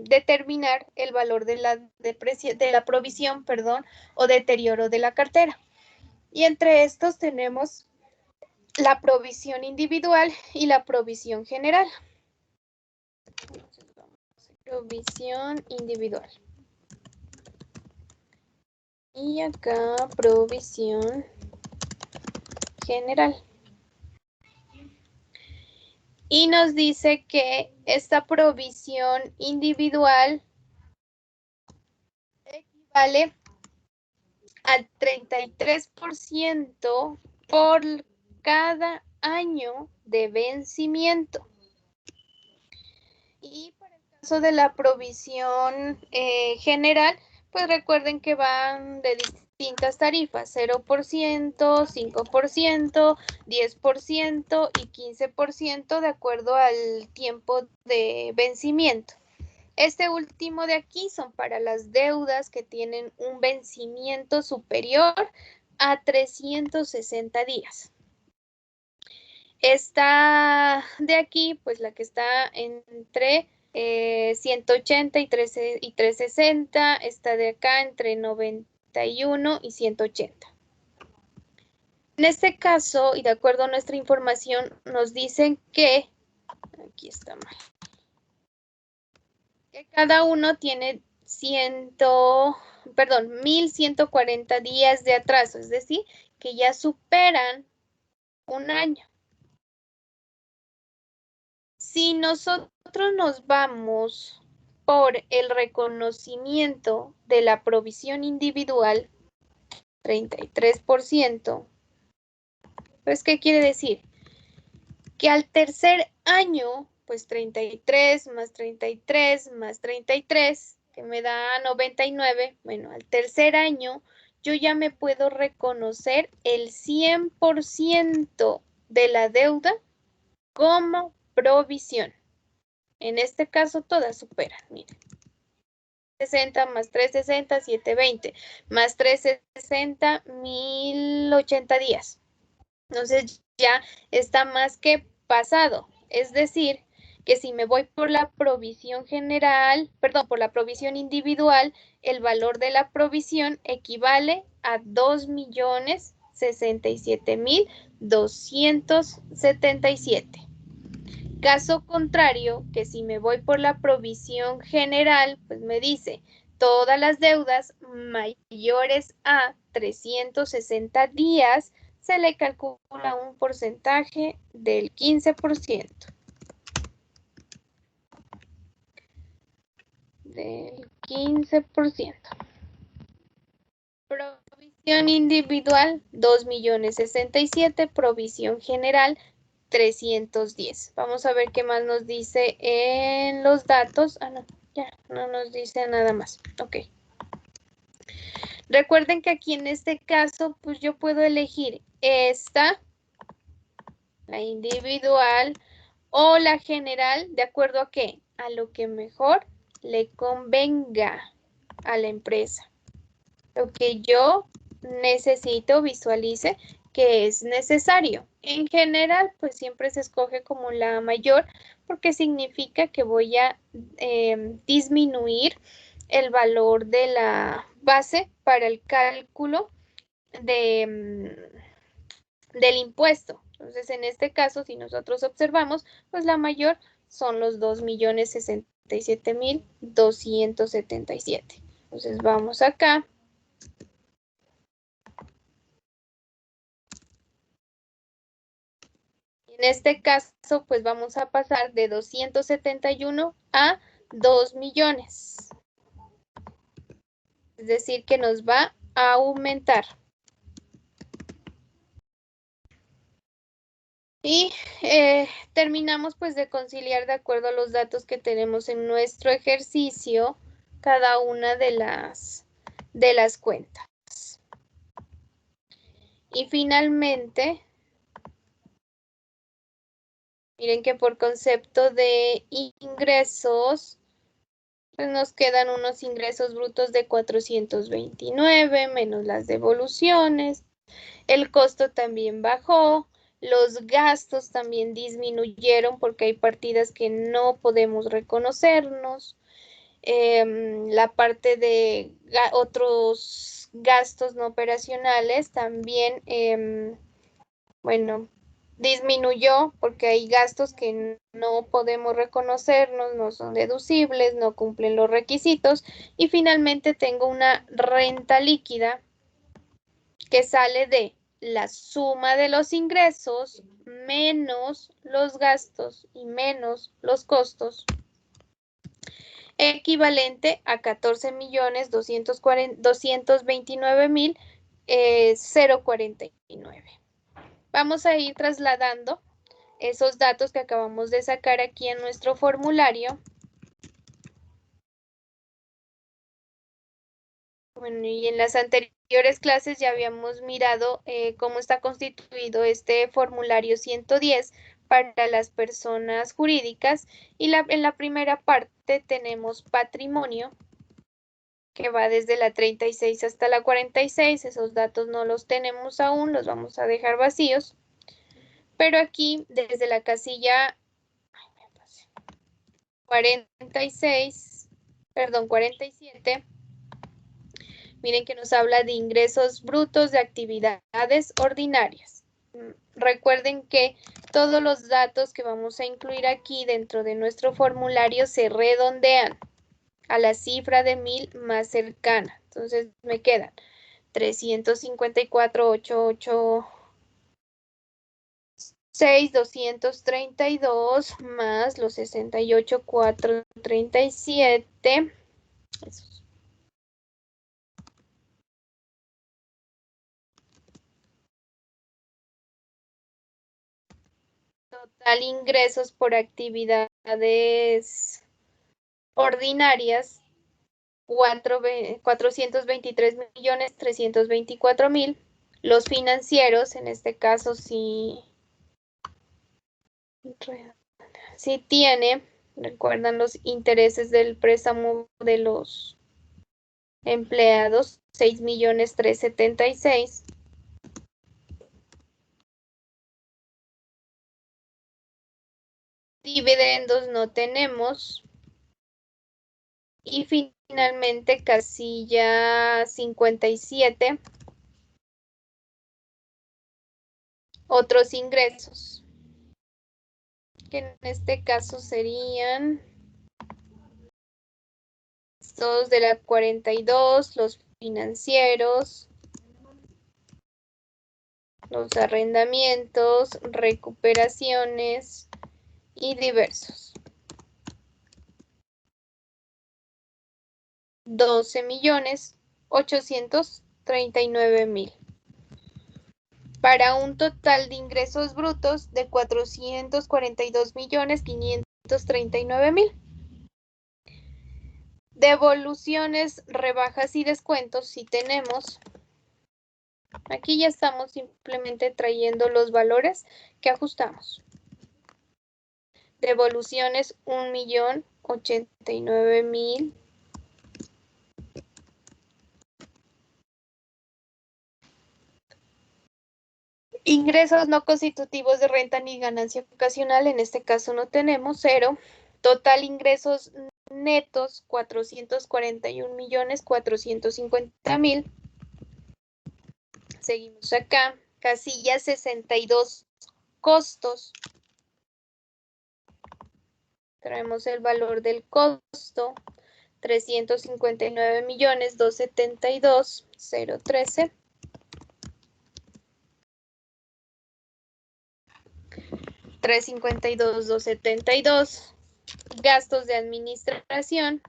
A: determinar el valor de la provisión, o deterioro de la cartera. Y entre estos tenemos la provisión individual y la provisión general. Provisión individual. Y acá provisión general. Y nos dice que esta provisión individual equivale al 33% por cada año de vencimiento. Y para el caso de la provisión general, pues recuerden que van de distintas tarifas, 0%, 5%, 10% y 15% de acuerdo al tiempo de vencimiento. Este último de aquí son para las deudas que tienen un vencimiento superior a 360 días. Esta de aquí, pues la que está entre 180 y 360, esta de acá entre 91 y 180. En este caso, y de acuerdo a nuestra información, nos dicen que, aquí está mal, que cada uno tiene 1.140 días de atraso, es decir, que ya superan un año. Si nosotros nos vamos por el reconocimiento de la provisión individual, 33%, pues, ¿qué quiere decir? Que al tercer año, pues 33 más 33 más 33, que me da 99, bueno, al tercer año yo ya me puedo reconocer el 100% de la deuda como provisión. En este caso, todas superan, miren. 60 más 360, 720, más 360, 1080 días. Entonces ya está más que pasado. Es decir, que si me voy por la provisión general, perdón, por la provisión individual, el valor de la provisión equivale a 2.067.277. Caso contrario, que si me voy por la provisión general, pues me dice todas las deudas mayores a 360 días se le calcula un porcentaje del 15%. Del 15%. Provisión individual, 2.067.000, provisión general, 310. Vamos a ver qué más nos dice en los datos. Ah, no, ya no nos dice nada más. Ok. Recuerden que aquí en este caso, pues yo puedo elegir esta, la individual o la general, ¿de acuerdo a qué? A lo que mejor le convenga a la empresa. Lo que yo necesito, visualice que es necesario. En general, pues siempre se escoge como la mayor porque significa que voy a disminuir el valor de la base para el cálculo del impuesto. Entonces, en este caso, si nosotros observamos, pues la mayor son los 2.067.277. Entonces, vamos acá. En este caso, pues vamos a pasar de 271 a 2 millones. Es decir, que nos va a aumentar. Y terminamos pues de conciliar de acuerdo a los datos que tenemos en nuestro ejercicio cada una de las cuentas. Y finalmente, miren que por concepto de ingresos, pues nos quedan unos ingresos brutos de 429 menos las devoluciones. El costo también bajó. Los gastos también disminuyeron porque hay partidas que no podemos reconocernos. La parte de otros gastos no operacionales también, bueno, disminuyó porque hay gastos que no podemos reconocernos, no son deducibles, no cumplen los requisitos. Y finalmente tengo una renta líquida que sale de la suma de los ingresos menos los gastos y menos los costos, equivalente a 14.229.049. Vamos a ir trasladando esos datos que acabamos de sacar aquí en nuestro formulario. Bueno, y en las anteriores clases ya habíamos mirado cómo está constituido este formulario 110 para las personas jurídicas, y en la primera parte tenemos patrimonio, que va desde la 36 hasta la 46. Esos datos no los tenemos aún, los vamos a dejar vacíos. Pero aquí, desde la casilla 46, perdón, 47, miren que nos habla de ingresos brutos de actividades ordinarias. Recuerden que todos los datos que vamos a incluir aquí dentro de nuestro formulario se redondean a la cifra de 1000 más cercana. Entonces me quedan 354,886,232 más los 68,437. Total ingresos por actividades ordinarias 423.324.000. Los financieros, en este caso, sí tiene, recuerdan los intereses del préstamo de los empleados, 6.376.000. Dividendos no tenemos. Y finalmente casilla 57, otros ingresos, que en este caso serían todos de la 42, los financieros, los arrendamientos, recuperaciones y diversos. 12.839.000. Para un total de ingresos brutos de 442.539.000. Devoluciones, rebajas y descuentos sí tenemos. Aquí ya estamos simplemente trayendo los valores que ajustamos. Devoluciones 1.089.000. Ingresos no constitutivos de renta ni ganancia ocasional, en este caso no tenemos, 0. Total ingresos netos 441.450.000. Seguimos acá. Casilla 62, costos. Traemos el valor del costo, 359.272.013. $352.272. Gastos de administración.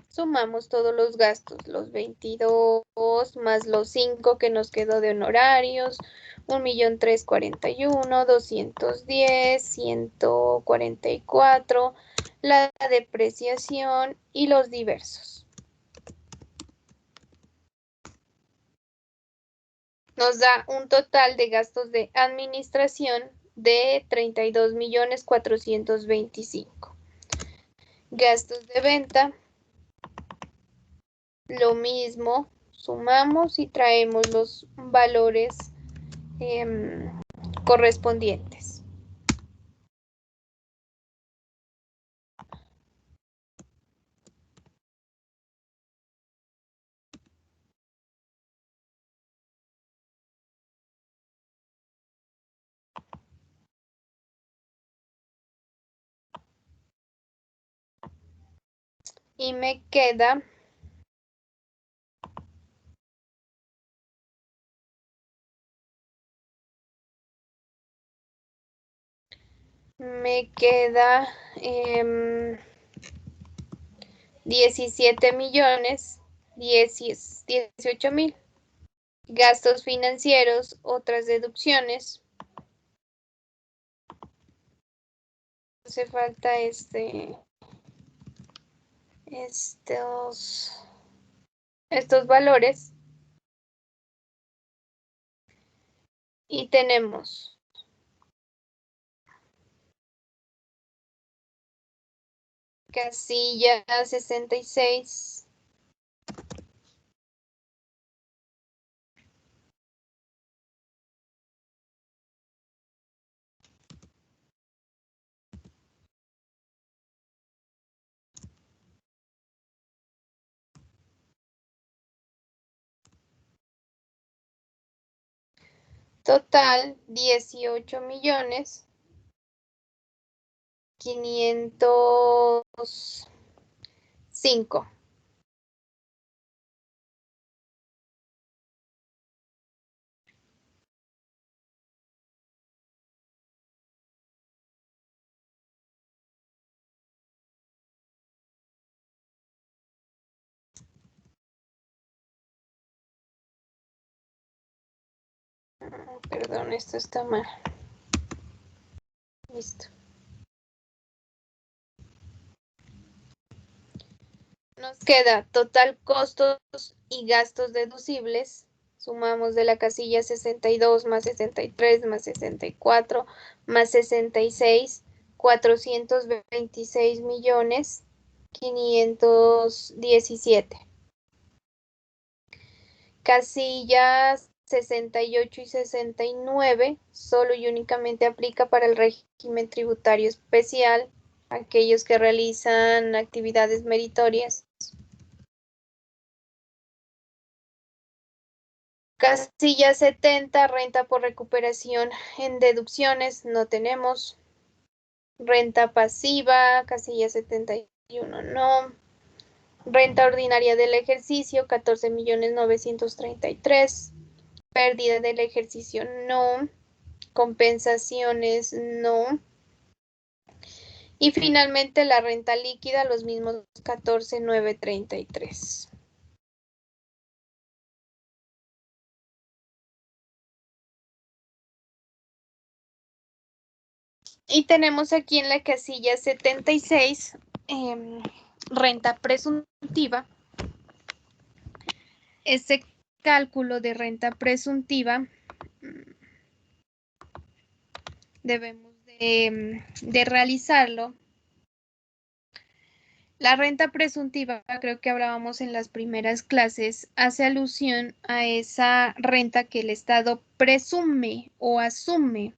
A: Sumamos todos los gastos, los 22 más los 5 que nos quedó de honorarios, 1.341.000, 210, 144, la depreciación y los diversos. Nos da un total de gastos de administración de 32.425.000. Gastos de venta. Lo mismo, sumamos y traemos los valores correspondientes. Y me queda me queda 17.018.000. Gastos financieros, otras deducciones. Hace falta estos valores. Y tenemos casilla 66. Total 18.505.000. Perdón, esto está mal. Listo. nos queda total costos y gastos deducibles. Sumamos de la casilla 62 más 63 más 64 más 66, 426 millones 517. Casillas 68 y 69 solo y únicamente aplica para el régimen tributario especial, aquellos que realizan actividades meritorias. Casilla 70, renta por recuperación en deducciones, no tenemos. Renta pasiva, casilla 71, no. Renta ordinaria del ejercicio, 14.933.000. Pérdida del ejercicio, no. Compensaciones, no. Y finalmente la renta líquida, los mismos 14.933. Y tenemos aquí en la casilla 76, renta presuntiva. Este cálculo de renta presuntiva debemos de realizarlo. La renta presuntiva, creo que hablábamos en las primeras clases, hace alusión a esa renta que el Estado presume o asume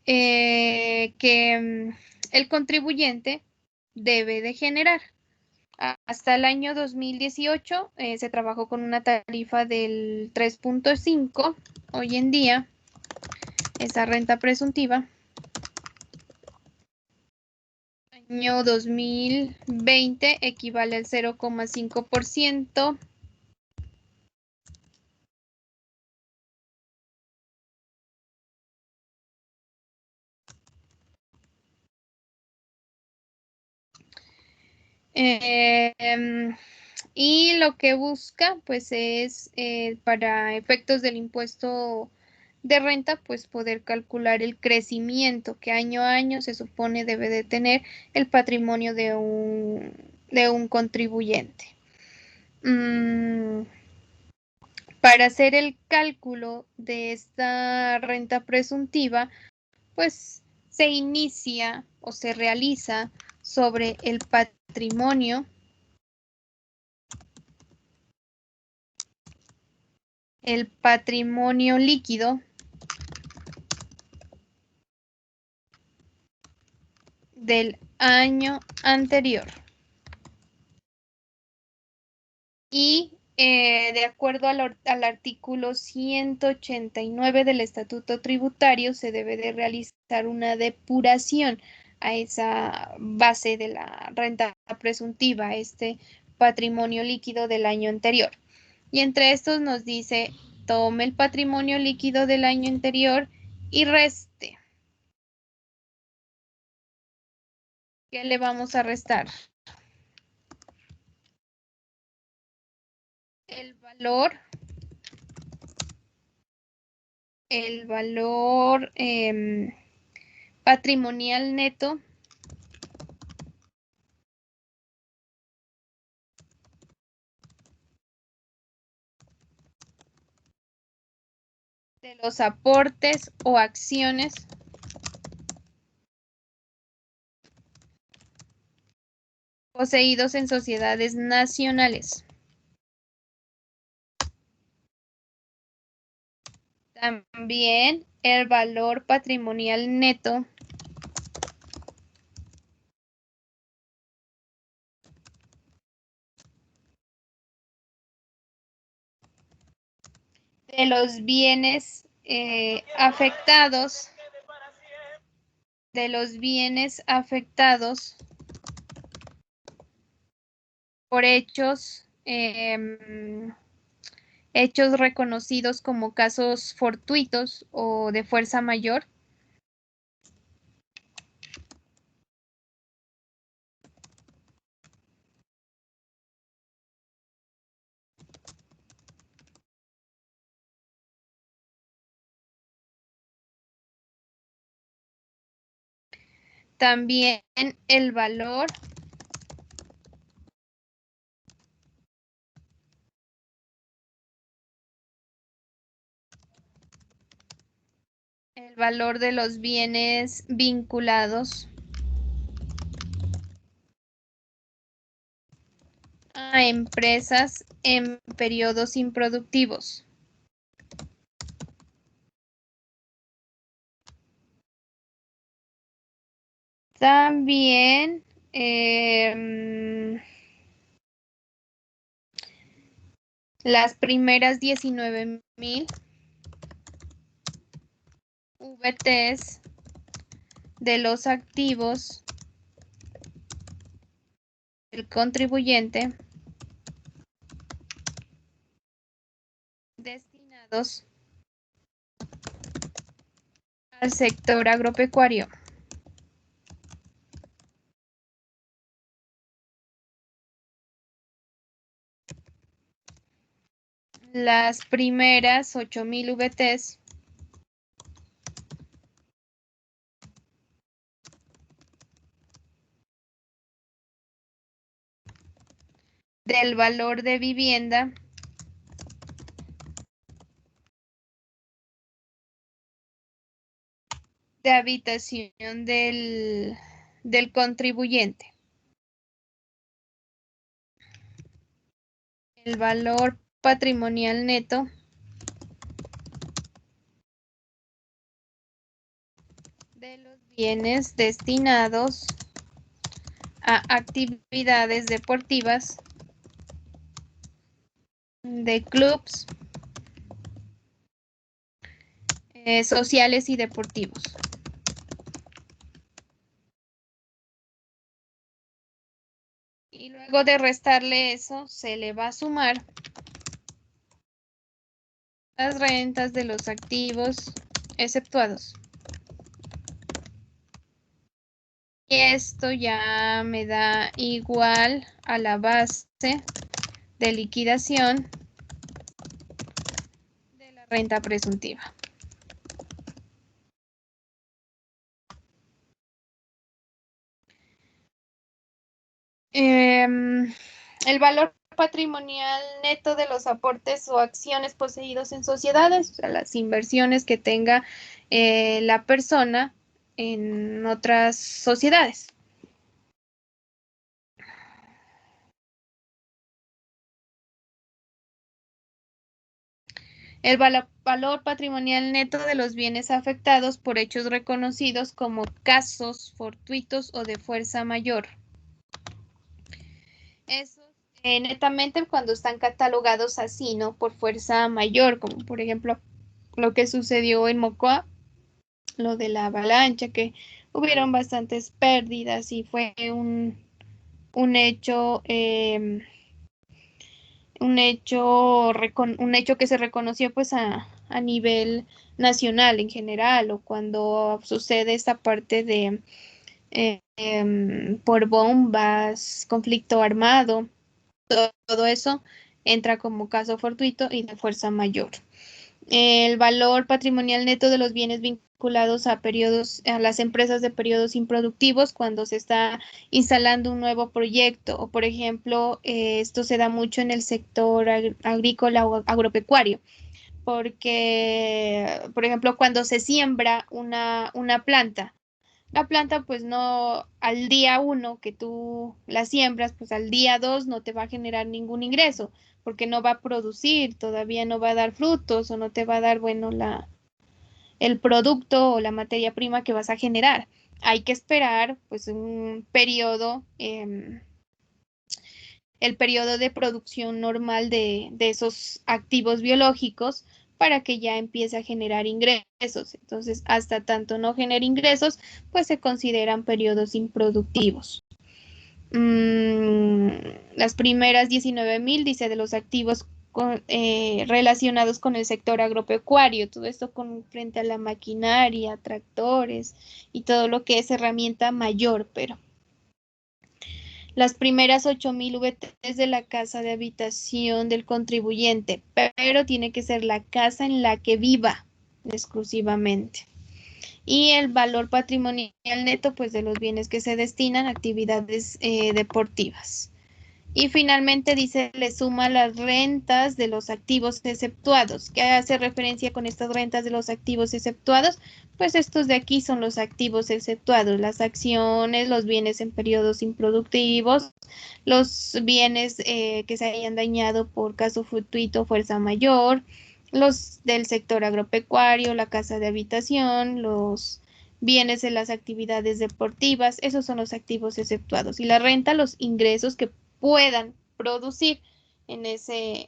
A: que el contribuyente debe de generar. Hasta el año 2018 se trabajó con una tarifa del 3.5. Hoy en día, esa renta presuntiva, año 2020, equivale al 0,5%. Y lo que busca, pues, es para efectos del impuesto de renta, pues poder calcular el crecimiento que año a año se supone debe de tener el patrimonio de un contribuyente. Para hacer el cálculo de esta renta presuntiva, pues se inicia o se realiza sobre el patrimonio líquido del año anterior. Y de acuerdo al artículo 189 del Estatuto Tributario, se debe de realizar una depuración a esa base de la renta presuntiva, este patrimonio líquido del año anterior. Y entre estos nos dice, tome el patrimonio líquido del año anterior y reste. ¿Qué le vamos a restar? El valor patrimonial neto de los aportes o acciones poseídos en sociedades nacionales. También el valor patrimonial neto de los bienes afectados por hechos reconocidos como casos fortuitos o de fuerza mayor. También el valor valor de los bienes vinculados a empresas en periodos improductivos. También las primeras 19.000 VTs de los activos del contribuyente destinados al sector agropecuario. Las primeras 8.000 VTs del valor de vivienda de habitación del contribuyente. El valor patrimonial neto de los bienes destinados a actividades deportivas de clubes sociales y deportivos. Y luego de restarle eso, se le va a sumar las rentas de los activos exceptuados. Y esto ya me da igual a la base de liquidación de la renta presuntiva. El valor patrimonial neto de los aportes o acciones poseídos en sociedades, o sea, las inversiones que tenga la persona en otras sociedades. El valor patrimonial neto de los bienes afectados por hechos reconocidos como casos fortuitos o de fuerza mayor. Eso netamente cuando están catalogados así, ¿no? Por fuerza mayor, como por ejemplo lo que sucedió en Mocoa, lo de la avalancha, que hubieron bastantes pérdidas y fue un hecho que se reconoció pues a nivel nacional en general, o cuando sucede esta parte de por bombas, conflicto armado, todo eso entra como caso fortuito y de fuerza mayor. El valor patrimonial neto de los bienes vinculados a las empresas de periodos improductivos cuando se está instalando un nuevo proyecto, o por ejemplo, esto se da mucho en el sector agrícola o agropecuario, porque, por ejemplo, cuando se siembra una planta, la planta pues no al día 1 que tú la siembras, pues al día 2 no te va a generar ningún ingreso, porque no va a producir, todavía no va a dar frutos o no te va a dar, bueno, el producto o la materia prima que vas a generar. Hay que esperar pues un periodo, el periodo de producción normal de esos activos biológicos para que ya empiece a generar ingresos. Entonces, hasta tanto no genere ingresos, pues se consideran periodos improductivos. Las primeras 19.000, dice, de los activos relacionados con el sector agropecuario, todo esto frente a la maquinaria, tractores y todo lo que es herramienta mayor, pero las primeras 8.000 VTs de la casa de habitación del contribuyente, pero tiene que ser la casa en la que viva exclusivamente. Y el valor patrimonial neto, pues de los bienes que se destinan a actividades deportivas. Y finalmente dice, le suma las rentas de los activos exceptuados. ¿Qué hace referencia con estas rentas de los activos exceptuados? Pues estos de aquí son los activos exceptuados, las acciones, los bienes en periodos improductivos, los bienes que se hayan dañado por caso fortuito o fuerza mayor, los del sector agropecuario, la casa de habitación, los bienes de las actividades deportivas, esos son los activos exceptuados. Y la renta, los ingresos que puedan producir en ese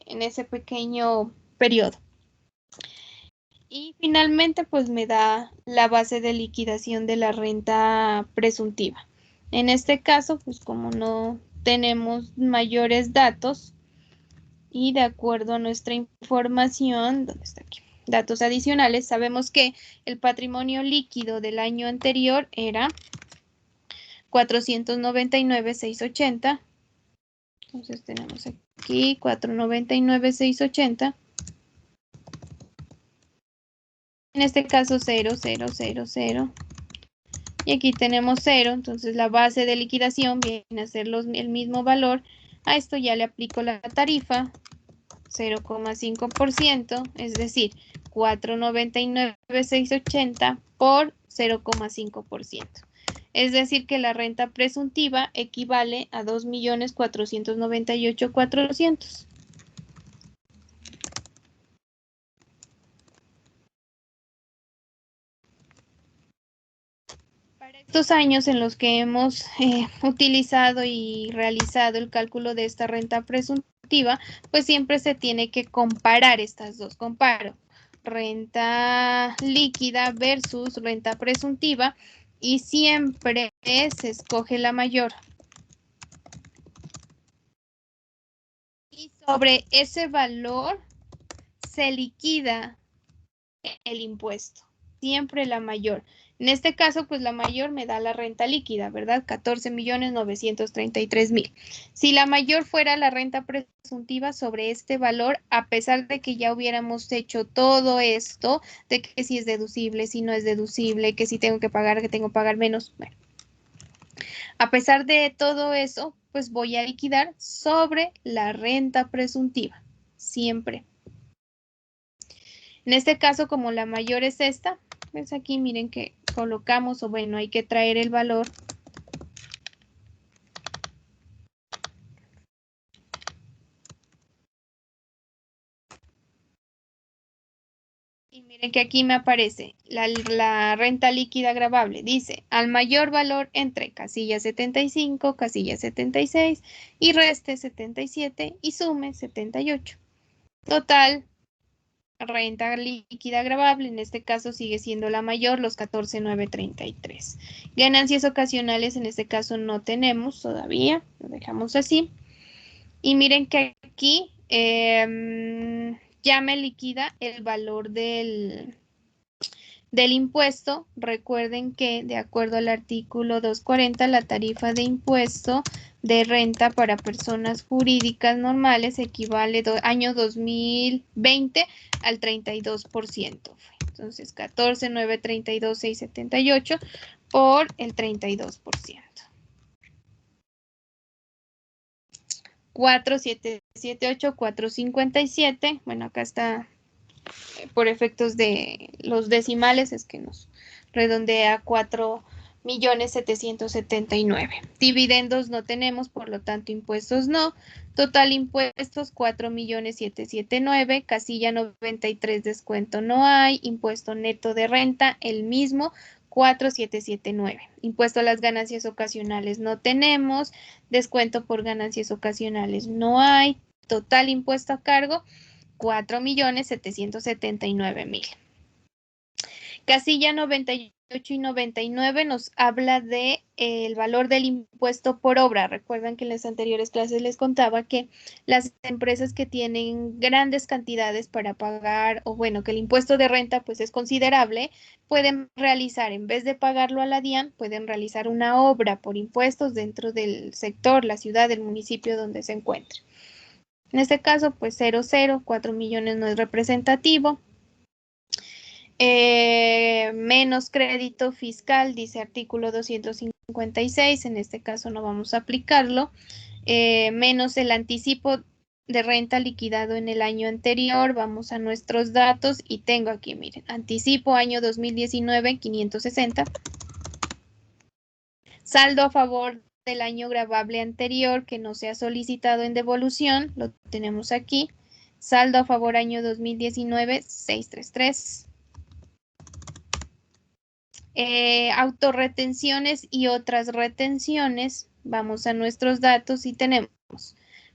A: pequeño periodo. Y finalmente, pues me da la base de liquidación de la renta presuntiva. En este caso, pues como no tenemos mayores datos y de acuerdo a nuestra información, ¿dónde está aquí? Datos adicionales, sabemos que el patrimonio líquido del año anterior era 499,680. Entonces tenemos aquí 499,680. En este caso 0, 0, 0, 0. Y aquí tenemos 0, entonces la base de liquidación viene a ser el mismo valor. A esto ya le aplico la tarifa 0,5%, es decir, 499,680 por 0,5%. Es decir, que la renta presuntiva equivale a 2.498.400. Para estos años en los que hemos utilizado y realizado el cálculo de esta renta presuntiva, pues siempre se tiene que comparar estas dos. Comparo renta líquida versus renta presuntiva y siempre se escoge la mayor. Y sobre ese valor se liquida el impuesto, siempre la mayor. En este caso, pues la mayor me da la renta líquida, ¿verdad? 14.933.000. Si la mayor fuera la renta presuntiva sobre este valor, a pesar de que ya hubiéramos hecho todo esto, de que si es deducible, si no es deducible, que si tengo que pagar, que tengo que pagar menos, bueno. A pesar de todo eso, pues voy a liquidar sobre la renta presuntiva, siempre. En este caso, como la mayor es esta, pues aquí miren que colocamos, o bueno, hay que traer el valor. Y miren que aquí me aparece la renta líquida gravable. Dice, al mayor valor entre casilla 75, casilla 76 y reste 77 y sume 78. Total, renta líquida gravable, en este caso sigue siendo la mayor, los 14.933. Ganancias ocasionales, en este caso no tenemos todavía, lo dejamos así. Y miren que aquí ya me liquida el valor del impuesto. Recuerden que de acuerdo al artículo 240, la tarifa de impuesto de renta para personas jurídicas normales equivale año 2020 al 32%. Entonces, 14.932.678 por el 32%. 4.778, 4.57. Bueno, acá está por efectos de los decimales, es que nos redondea 4.779.000. Dividendos no tenemos, por lo tanto impuestos no. Total impuestos 4.779.000. Casilla 93, descuento no hay. Impuesto neto de renta el mismo, 4.779. Impuesto a las ganancias ocasionales no tenemos. Descuento por ganancias ocasionales no hay. Total impuesto a cargo 4.779.000. Casilla 98 y 99 nos habla de el valor del impuesto por obra. Recuerdan que en las anteriores clases les contaba que las empresas que tienen grandes cantidades para pagar, o bueno, que el impuesto de renta pues es considerable, pueden realizar, en vez de pagarlo a la DIAN, pueden realizar una obra por impuestos dentro del sector, la ciudad, el municipio donde se encuentre. En este caso, pues 0, 4 millones no es representativo. Menos crédito fiscal, dice artículo 256, en este caso no vamos a aplicarlo. menos el anticipo de renta liquidado en el año anterior. Vamos a nuestros datos y tengo aquí, miren, anticipo año 2019, 560. Saldo a favor del año gravable anterior que no se ha solicitado en devolución, lo tenemos aquí. Saldo a favor año 2019, 633. Autorretenciones y otras retenciones. Vamos a nuestros datos y tenemos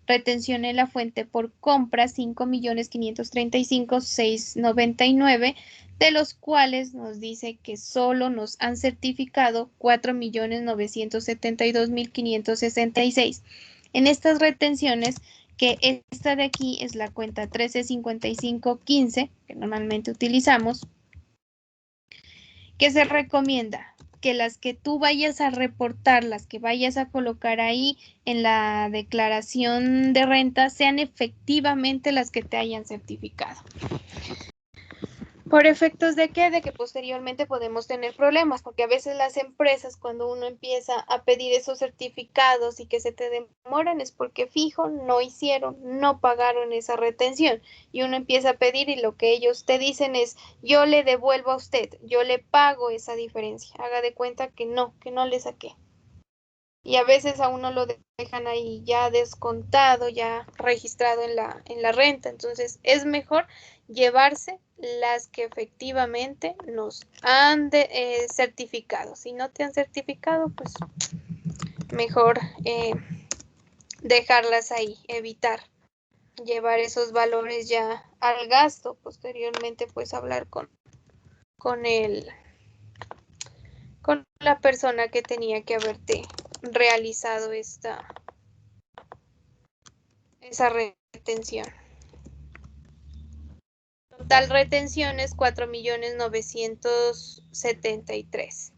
A: retención en la fuente por compra, 5.535.699, de los cuales nos dice que solo nos han certificado 4.972.566. En estas retenciones, que esta de aquí es la cuenta 135515, que normalmente utilizamos, que se recomienda que las que tú vayas a reportar, las que vayas a colocar ahí en la declaración de renta, sean efectivamente las que te hayan certificado. ¿Por efectos de qué? De que posteriormente podemos tener problemas, porque a veces las empresas, cuando uno empieza a pedir esos certificados y que se te demoran, es porque fijo, no hicieron, no pagaron esa retención. Y uno empieza a pedir y lo que ellos te dicen es, yo le devuelvo a usted, yo le pago esa diferencia. Haga de cuenta que no le saqué. Y a veces a uno lo dejan ahí ya descontado, ya registrado en la renta. Entonces es mejor llevarse las que efectivamente nos han certificado. Si no te han certificado, pues mejor dejarlas ahí, evitar llevar esos valores ya al gasto. Posteriormente, pues hablar con la persona que tenía que haberte realizado esa retención. Total retención es 4.973.000.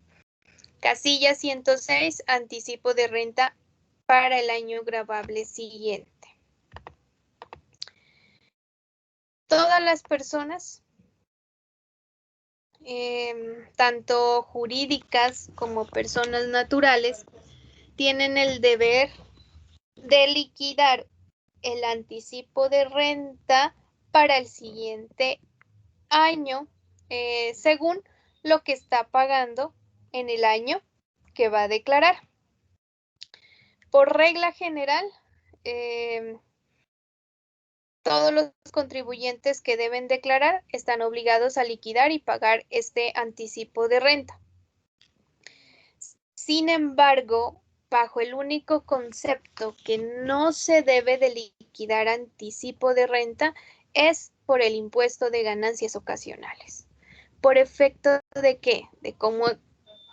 A: Casilla 106, anticipo de renta para el año gravable siguiente. Todas las personas, tanto jurídicas como personas naturales, tienen el deber de liquidar el anticipo de renta para el siguiente año, según lo que está pagando en el año que va a declarar. Por regla general, todos los contribuyentes que deben declarar están obligados a liquidar y pagar este anticipo de renta. Sin embargo, bajo el único concepto que no se debe de liquidar anticipo de renta es por el impuesto de ganancias ocasionales. ¿Por efecto de qué? De cómo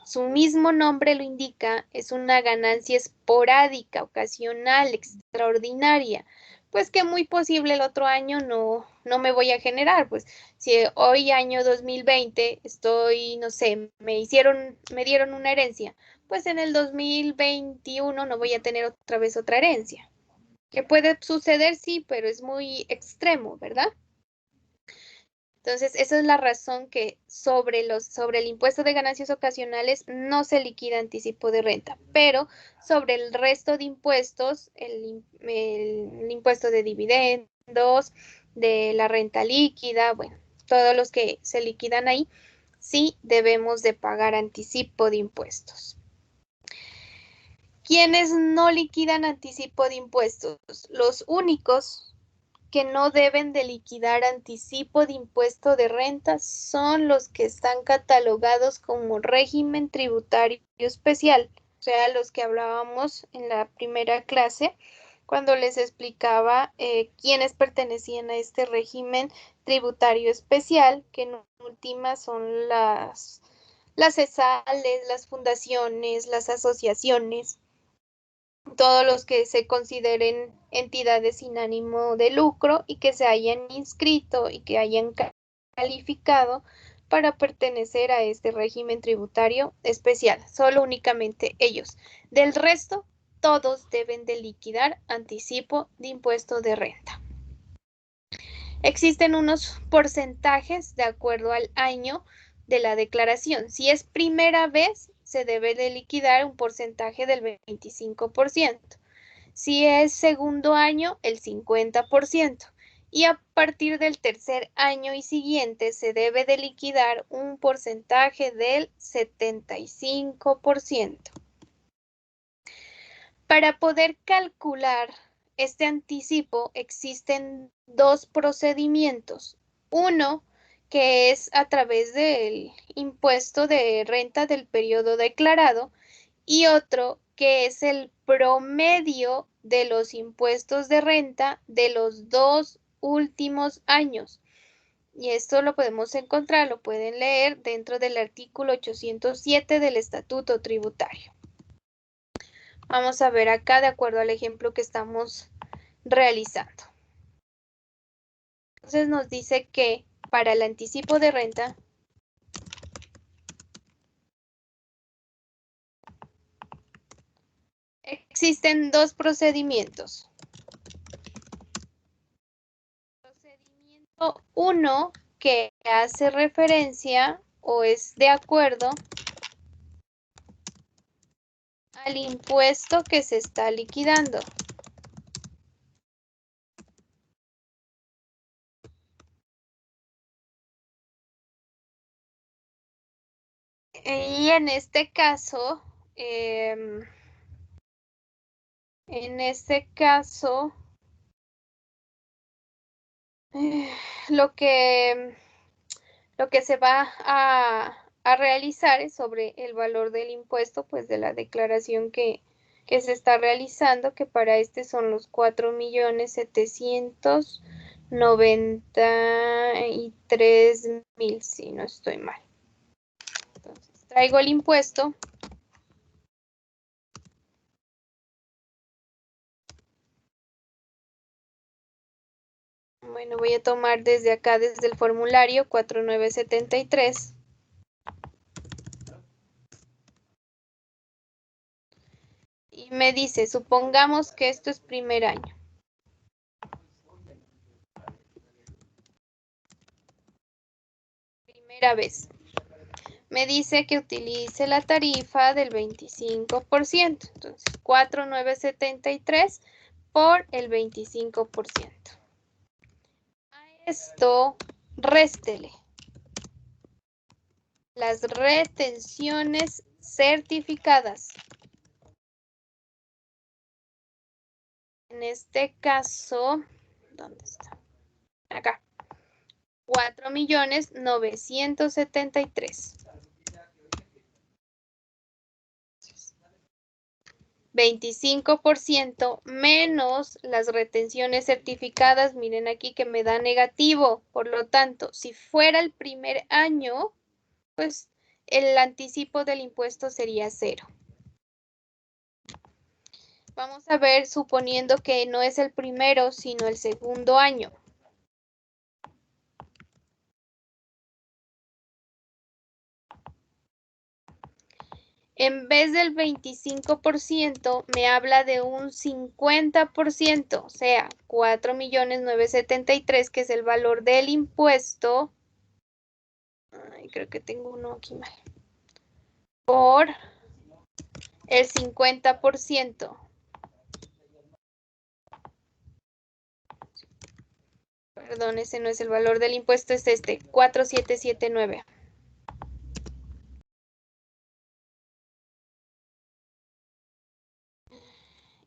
A: su mismo nombre lo indica, es una ganancia esporádica, ocasional, extraordinaria, pues que muy posible el otro año no me voy a generar. Pues si hoy año 2020 estoy, no sé, me dieron una herencia, pues en el 2021 no voy a tener otra vez otra herencia. ¿Qué puede suceder? Sí, pero es muy extremo, ¿verdad? Entonces, esa es la razón que sobre el impuesto de ganancias ocasionales no se liquida anticipo de renta, pero sobre el resto de impuestos, el impuesto de dividendos, de la renta líquida, bueno, todos los que se liquidan ahí, sí debemos de pagar anticipo de impuestos. ¿Quiénes no liquidan anticipo de impuestos? Los únicos que no deben de liquidar anticipo de impuesto de renta son los que están catalogados como régimen tributario especial, o sea, los que hablábamos en la primera clase cuando les explicaba quiénes pertenecían a este régimen tributario especial, que en última son las CESALes, las fundaciones, las asociaciones, todos los que se consideren entidades sin ánimo de lucro y que se hayan inscrito y que hayan calificado para pertenecer a este régimen tributario especial, solo únicamente ellos. Del resto, todos deben de liquidar anticipo de impuesto de renta. Existen unos porcentajes de acuerdo al año de la declaración. Si es primera vez, se debe de liquidar un porcentaje del 25%. Si es segundo año, el 50%. Y a partir del tercer año y siguiente se debe de liquidar un porcentaje del 75%. Para poder calcular este anticipo existen dos procedimientos. Uno, que es a través del impuesto de renta del periodo declarado, y otro, que es el promedio de los impuestos de renta de los 2 últimos años. Y esto lo podemos encontrar, lo pueden leer dentro del artículo 807 del Estatuto Tributario. Vamos a ver acá de acuerdo al ejemplo que estamos realizando. Entonces nos dice que para el anticipo de renta existen dos procedimientos. Procedimiento 1, que hace referencia o es de acuerdo al impuesto que se está liquidando. Y en este caso, lo que se va a realizar es sobre el valor del impuesto, pues de la declaración que se está realizando, que para este son los 4.793.000, si no estoy mal. Entonces, traigo el impuesto. Bueno, voy a tomar desde acá, desde el formulario 4973. Y me dice, supongamos que esto es primer año. Primera vez. Me dice que utilice la tarifa del 25%. Entonces, 4.973 por el 25%. A esto, réstele las retenciones certificadas. En este caso, ¿dónde está? Acá. 4.973. 25% menos las retenciones certificadas, miren aquí que me da negativo, por lo tanto, si fuera el primer año, pues el anticipo del impuesto sería 0. Vamos a ver, suponiendo que no es el primero, sino el segundo año. En vez del 25%, me habla de un 50%, o sea, 4.973.000, que es el valor del impuesto. Ay, creo que tengo uno aquí mal. Por el 50%. Perdón, ese no es el valor del impuesto, es este, 4.779.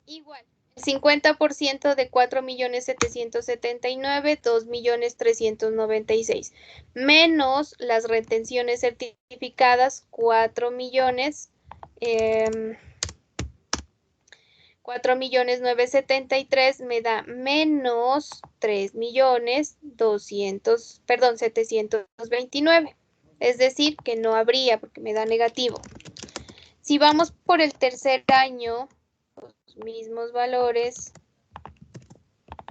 A: Igual, el 50% de 4.779.000, 2.396.000, menos las retenciones certificadas, 4.973.000 me da menos 729. Es decir, que no habría porque me da negativo. Si vamos por el tercer año, los mismos valores,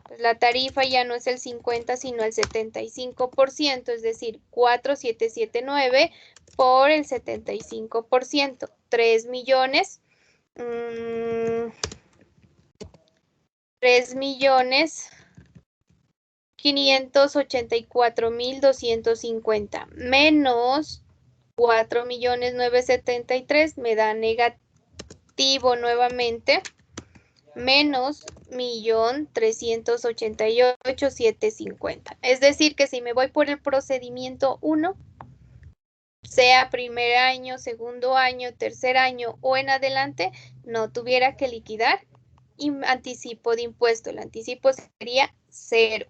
A: pues la tarifa ya no es el 50, sino el 75%, es decir, 4.779 por el 75%, 3.584.250 menos 4.973.000 me da negativo nuevamente menos 1.388.750. Es decir, que si me voy por el procedimiento 1, sea primer año, segundo año, tercer año o en adelante, no tuviera que liquidar anticipo de impuesto. El anticipo sería 0.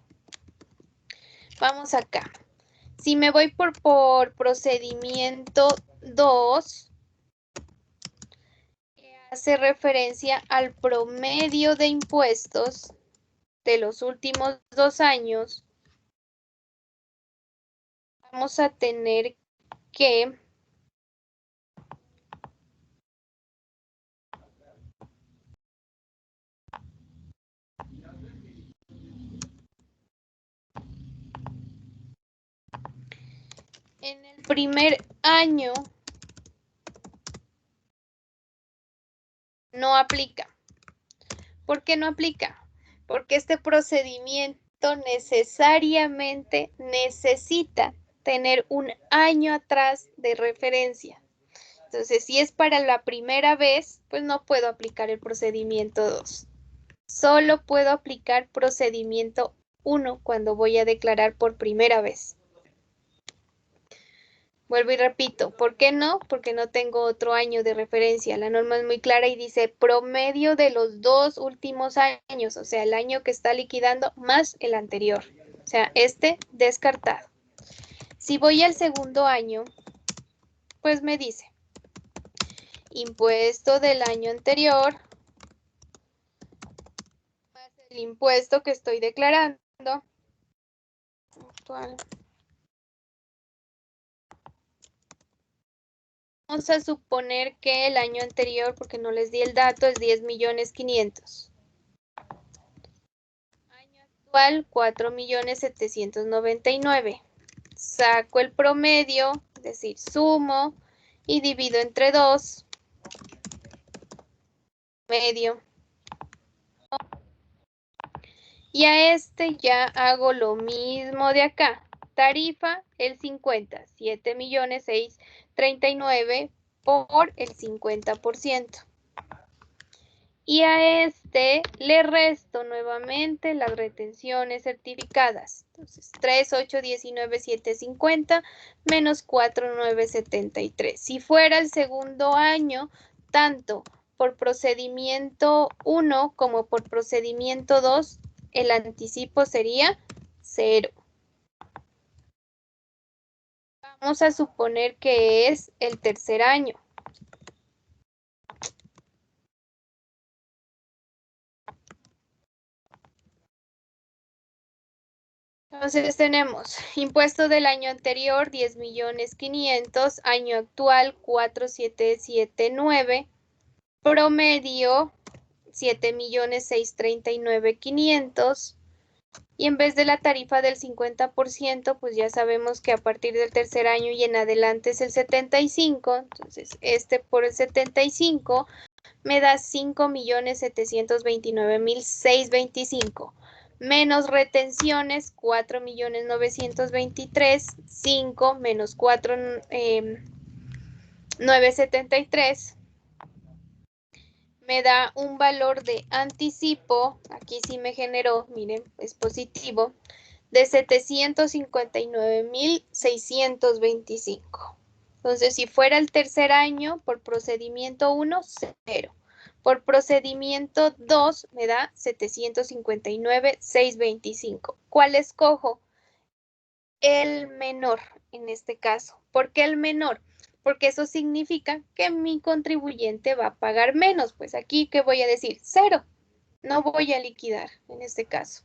A: Vamos acá. Si me voy por procedimiento 2, hace referencia al promedio de impuestos de los últimos 2 años. Vamos a tener que en el primer año no aplica. ¿Por qué no aplica? Porque este procedimiento necesariamente necesita tener un año atrás de referencia. Entonces, si es para la primera vez, pues no puedo aplicar el procedimiento 2. Solo puedo aplicar procedimiento 1 cuando voy a declarar por primera vez. Vuelvo y repito, ¿por qué no? Porque no tengo otro año de referencia. La norma es muy clara y dice promedio de los 2 últimos años, o sea, el año que está liquidando más el anterior. O sea, este descartado. Si voy al segundo año, pues me dice impuesto del año anterior más el impuesto que estoy declarando actual. Vamos a suponer que el año anterior, porque no les di el dato, es 10.500.000. Año actual, 4.799.000. Saco el promedio, es decir, sumo y divido entre 2. Medio. Y a este ya hago lo mismo de acá. Tarifa, el 50, 7.639.000 por el 50%. Y a este le resto nuevamente las retenciones certificadas. Entonces, 3.819.750 menos 4.973. Si fuera el segundo año, tanto por procedimiento 1 como por procedimiento 2, el anticipo sería 0. Vamos a suponer que es el tercer año. Entonces tenemos impuesto del año anterior 10.500.000, año actual 4.779, promedio 7.639.500 y en vez de la tarifa del 50%, pues ya sabemos que a partir del tercer año y en adelante es el 75, entonces este por el 75 me da 5.729.625. Menos retenciones, 4.923.000, 5 menos 4.973, me da un valor de anticipo, aquí sí me generó, miren, es positivo, de 759.625. Entonces, si fuera el tercer año, por procedimiento 1, 0. Por procedimiento 2 me da 759.625. ¿Cuál escojo? El menor en este caso. ¿Por qué el menor? Porque eso significa que mi contribuyente va a pagar menos. Pues aquí, ¿qué voy a decir? 0. No voy a liquidar en este caso.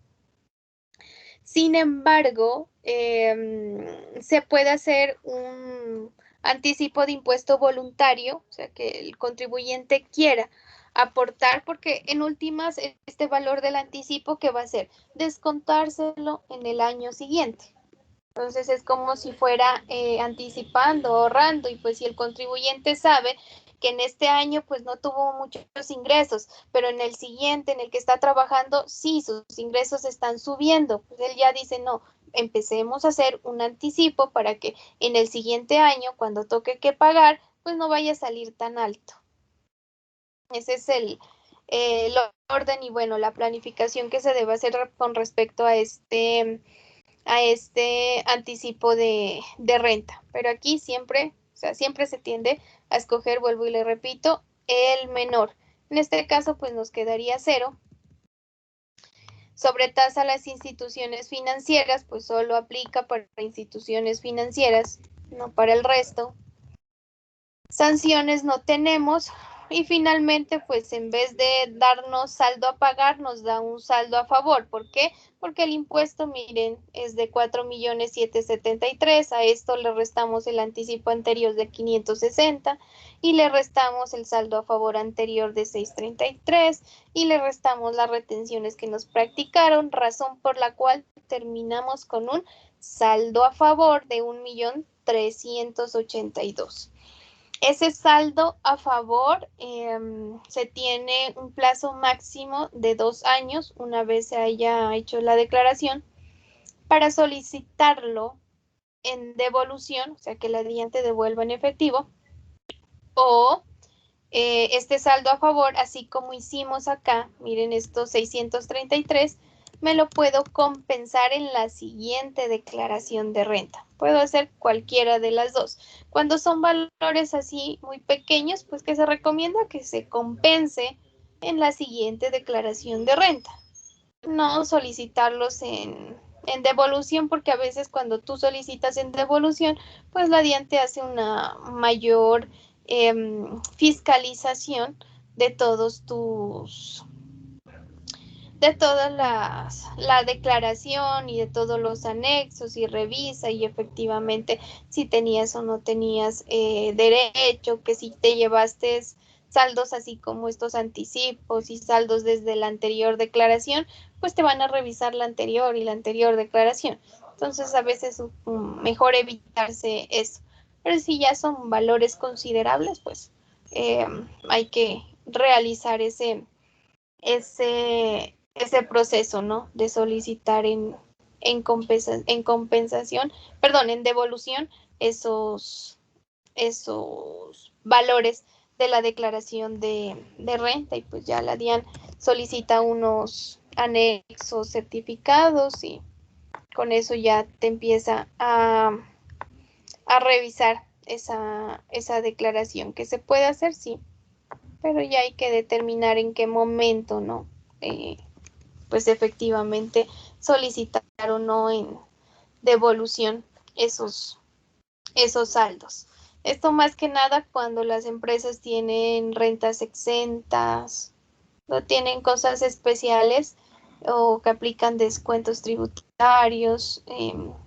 A: Sin embargo, se puede hacer un anticipo de impuesto voluntario, o sea, que el contribuyente quiera aportar, porque en últimas este valor del anticipo, ¿qué va a hacer? Descontárselo en el año siguiente. Entonces es como si fuera anticipando, ahorrando, y pues si el contribuyente sabe que en este año pues no tuvo muchos ingresos, pero en el siguiente, en el que está trabajando, sí, sus ingresos están subiendo, pues él ya dice, no, empecemos a hacer un anticipo para que en el siguiente año, cuando toque que pagar, pues no vaya a salir tan alto. Ese es el orden y bueno, la planificación que se debe hacer con respecto a este anticipo de renta. Pero aquí siempre, o sea, siempre se tiende a escoger, vuelvo y le repito, el menor. En este caso, pues nos quedaría 0. Sobretasa a las instituciones financieras, pues solo aplica para instituciones financieras, no para el resto. Sanciones no tenemos. Y finalmente, pues en vez de darnos saldo a pagar, nos da un saldo a favor. ¿Por qué? Porque el impuesto, miren, es de 4.773.000. A esto le restamos el anticipo anterior de 560 y le restamos el saldo a favor anterior de 633 y le restamos las retenciones que nos practicaron, razón por la cual terminamos con un saldo a favor de 1.382.000. Ese saldo a favor se tiene un plazo máximo de 2 años una vez se haya hecho la declaración para solicitarlo en devolución, o sea que la DIAN te devuelva en efectivo, o este saldo a favor, así como hicimos acá, miren estos 633, me lo puedo compensar en la siguiente declaración de renta. Puedo hacer cualquiera de las dos. Cuando son valores así muy pequeños, pues que se recomienda que se compense en la siguiente declaración de renta. No solicitarlos en devolución, porque a veces cuando tú solicitas en devolución, pues la DIAN te hace una mayor fiscalización de todos tus de todas la declaración y de todos los anexos y revisa y efectivamente si tenías o no tenías derecho, que si te llevaste saldos así como estos anticipos y saldos desde la anterior declaración, pues te van a revisar la anterior y la anterior declaración. Entonces a veces es mejor evitarse eso. Pero si ya son valores considerables, pues hay que realizar ese proceso, ¿no? De solicitar en compensación, perdón, en devolución esos valores de la declaración de renta y pues ya la DIAN solicita unos anexos certificados y con eso ya te empieza a revisar esa declaración. ¿Que se puede hacer? Sí, pero ya hay que determinar en qué momento, ¿no? Pues efectivamente solicitar o no en devolución esos saldos. Esto más que nada cuando las empresas tienen rentas exentas, no tienen cosas especiales o que aplican descuentos tributarios,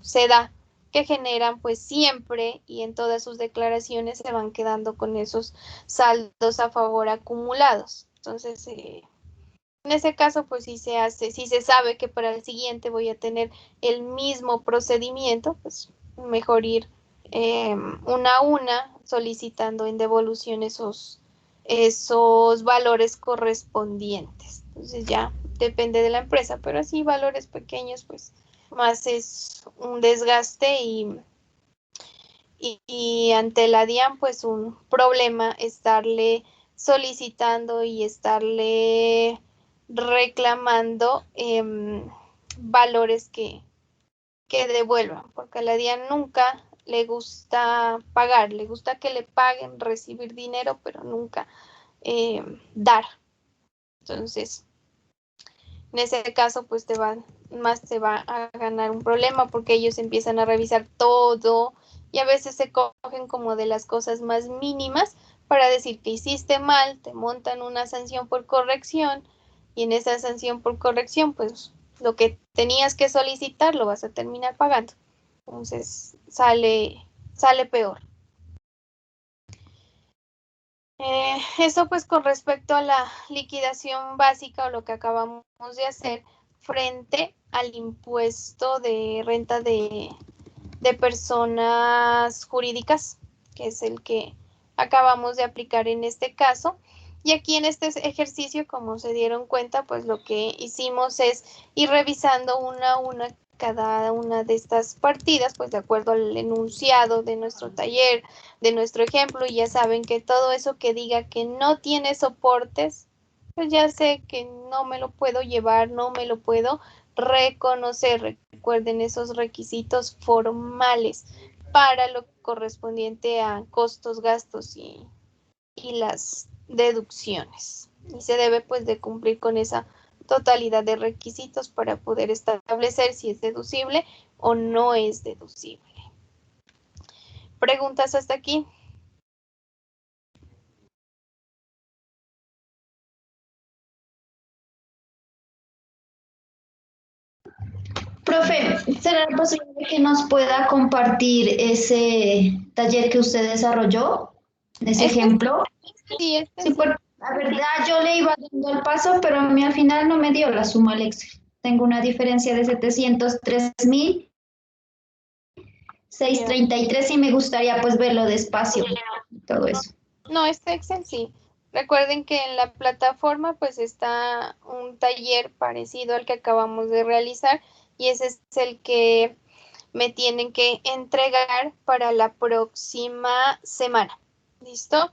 A: se da que generan pues siempre y en todas sus declaraciones se van quedando con esos saldos a favor acumulados. Entonces, en ese caso, pues si se sabe que para el siguiente voy a tener el mismo procedimiento, pues mejor ir una a una solicitando en devolución esos valores correspondientes. Entonces ya depende de la empresa, pero así valores pequeños, pues más es un desgaste y ante la DIAN, pues un problema estarle solicitando y estarle reclamando valores que devuelvan, porque a la DIAN nunca le gusta pagar, le gusta que le paguen, recibir dinero, pero nunca dar. Entonces, en ese caso, pues te va a ganar un problema porque ellos empiezan a revisar todo y a veces se cogen como de las cosas más mínimas para decir que hiciste mal, te montan una sanción por corrección y en esa sanción por corrección, pues lo que tenías que solicitar lo vas a terminar pagando. Entonces sale peor. Eso pues con respecto a la liquidación básica o lo que acabamos de hacer frente al impuesto de renta de personas jurídicas, que es el que acabamos de aplicar en este caso. Y aquí en este ejercicio, como se dieron cuenta, pues lo que hicimos es ir revisando una a una cada una de estas partidas, pues de acuerdo al enunciado de nuestro taller, de nuestro ejemplo, y ya saben que todo eso que diga que no tiene soportes pues ya sé que no me lo puedo llevar, no me lo puedo reconocer. Recuerden esos requisitos formales para lo correspondiente a costos, gastos y las deducciones. Y se debe pues de cumplir con esa totalidad de requisitos para poder establecer si es deducible o no es deducible. ¿Preguntas hasta aquí?
C: Profe, ¿será posible que nos pueda compartir ese taller que usted desarrolló? Ese ejemplo.
A: Sí,
C: Sí, por la verdad yo le iba dando el paso, pero a mí al final no me dio la suma al Excel. Tengo una diferencia de 703.633 y me gustaría pues verlo despacio, todo eso.
A: No, este Excel sí. Recuerden que en la plataforma pues está un taller parecido al que acabamos de realizar y ese es el que me tienen que entregar para la próxima semana. ¿Listo?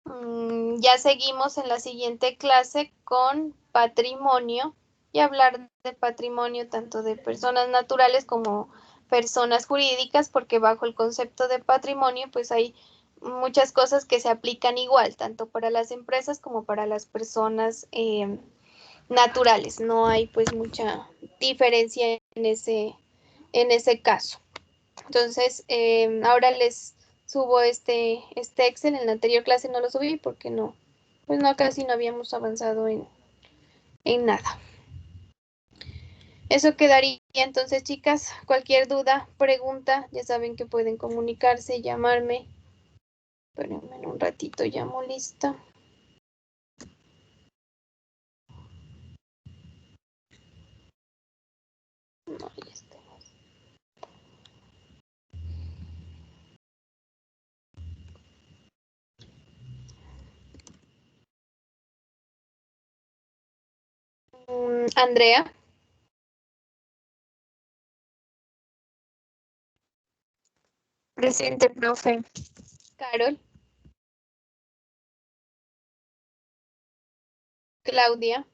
A: Ya seguimos en la siguiente clase con patrimonio y hablar de patrimonio tanto de personas naturales como personas jurídicas, porque bajo el concepto de patrimonio pues hay muchas cosas que se aplican igual, tanto para las empresas como para las personas naturales. No hay pues mucha diferencia en ese caso. Entonces, ahora les subo este Excel. En la anterior clase no lo subí porque no, pues no, casi no habíamos avanzado en nada. Eso quedaría entonces, chicas. Cualquier duda, pregunta, ya saben que pueden comunicarse, llamarme. Espérenme en un ratito, llamo lista. No, ya está. Andrea.
D: Presente, profe.
A: Carol. Claudia.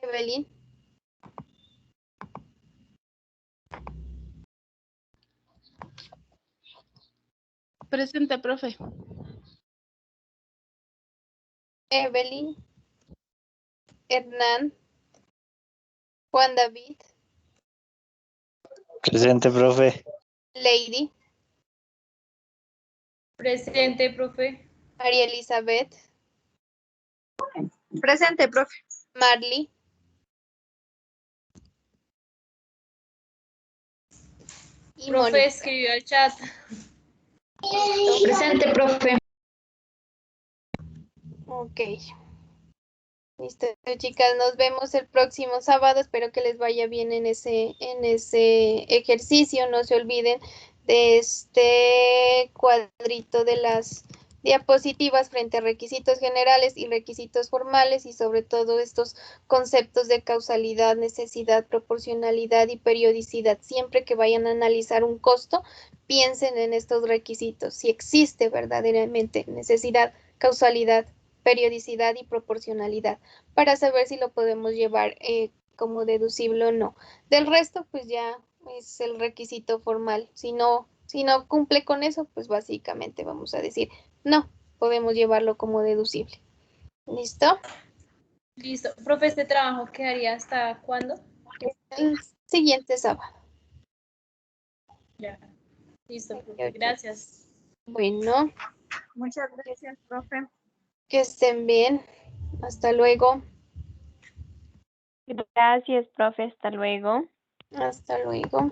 A: Evelyn.
D: Presente, profe.
A: Evelyn. Hernán. Juan David.
E: Presente, profe.
A: Lady.
B: Presente, profe.
A: María Elizabeth.
D: Presente, profe.
A: Marley. Y
B: Profe
A: Mónica.
B: escribió al chat.
C: Presente, profe.
A: Ok. Listo, chicas, nos vemos el próximo sábado. Espero que les vaya bien en ese ejercicio. No se olviden de este cuadrito de las diapositivas frente a requisitos generales y requisitos formales y sobre todo estos conceptos de causalidad, necesidad, proporcionalidad y periodicidad. Siempre que vayan a analizar un costo, piensen en estos requisitos. Si existe verdaderamente necesidad, causalidad, periodicidad y proporcionalidad para saber si lo podemos llevar como deducible o no. Del resto, pues ya es el requisito formal. Si no cumple con eso, pues básicamente vamos a decir, no, podemos llevarlo como deducible. ¿Listo?
B: Listo. Profe, ¿este trabajo quedaría hasta cuándo?
A: El siguiente sábado.
B: Ya. Listo, profe. Gracias.
A: Bueno,
D: Muchas gracias, profe.
A: que estén bien. Hasta luego.
D: Gracias, profe. Hasta luego.
A: Hasta luego.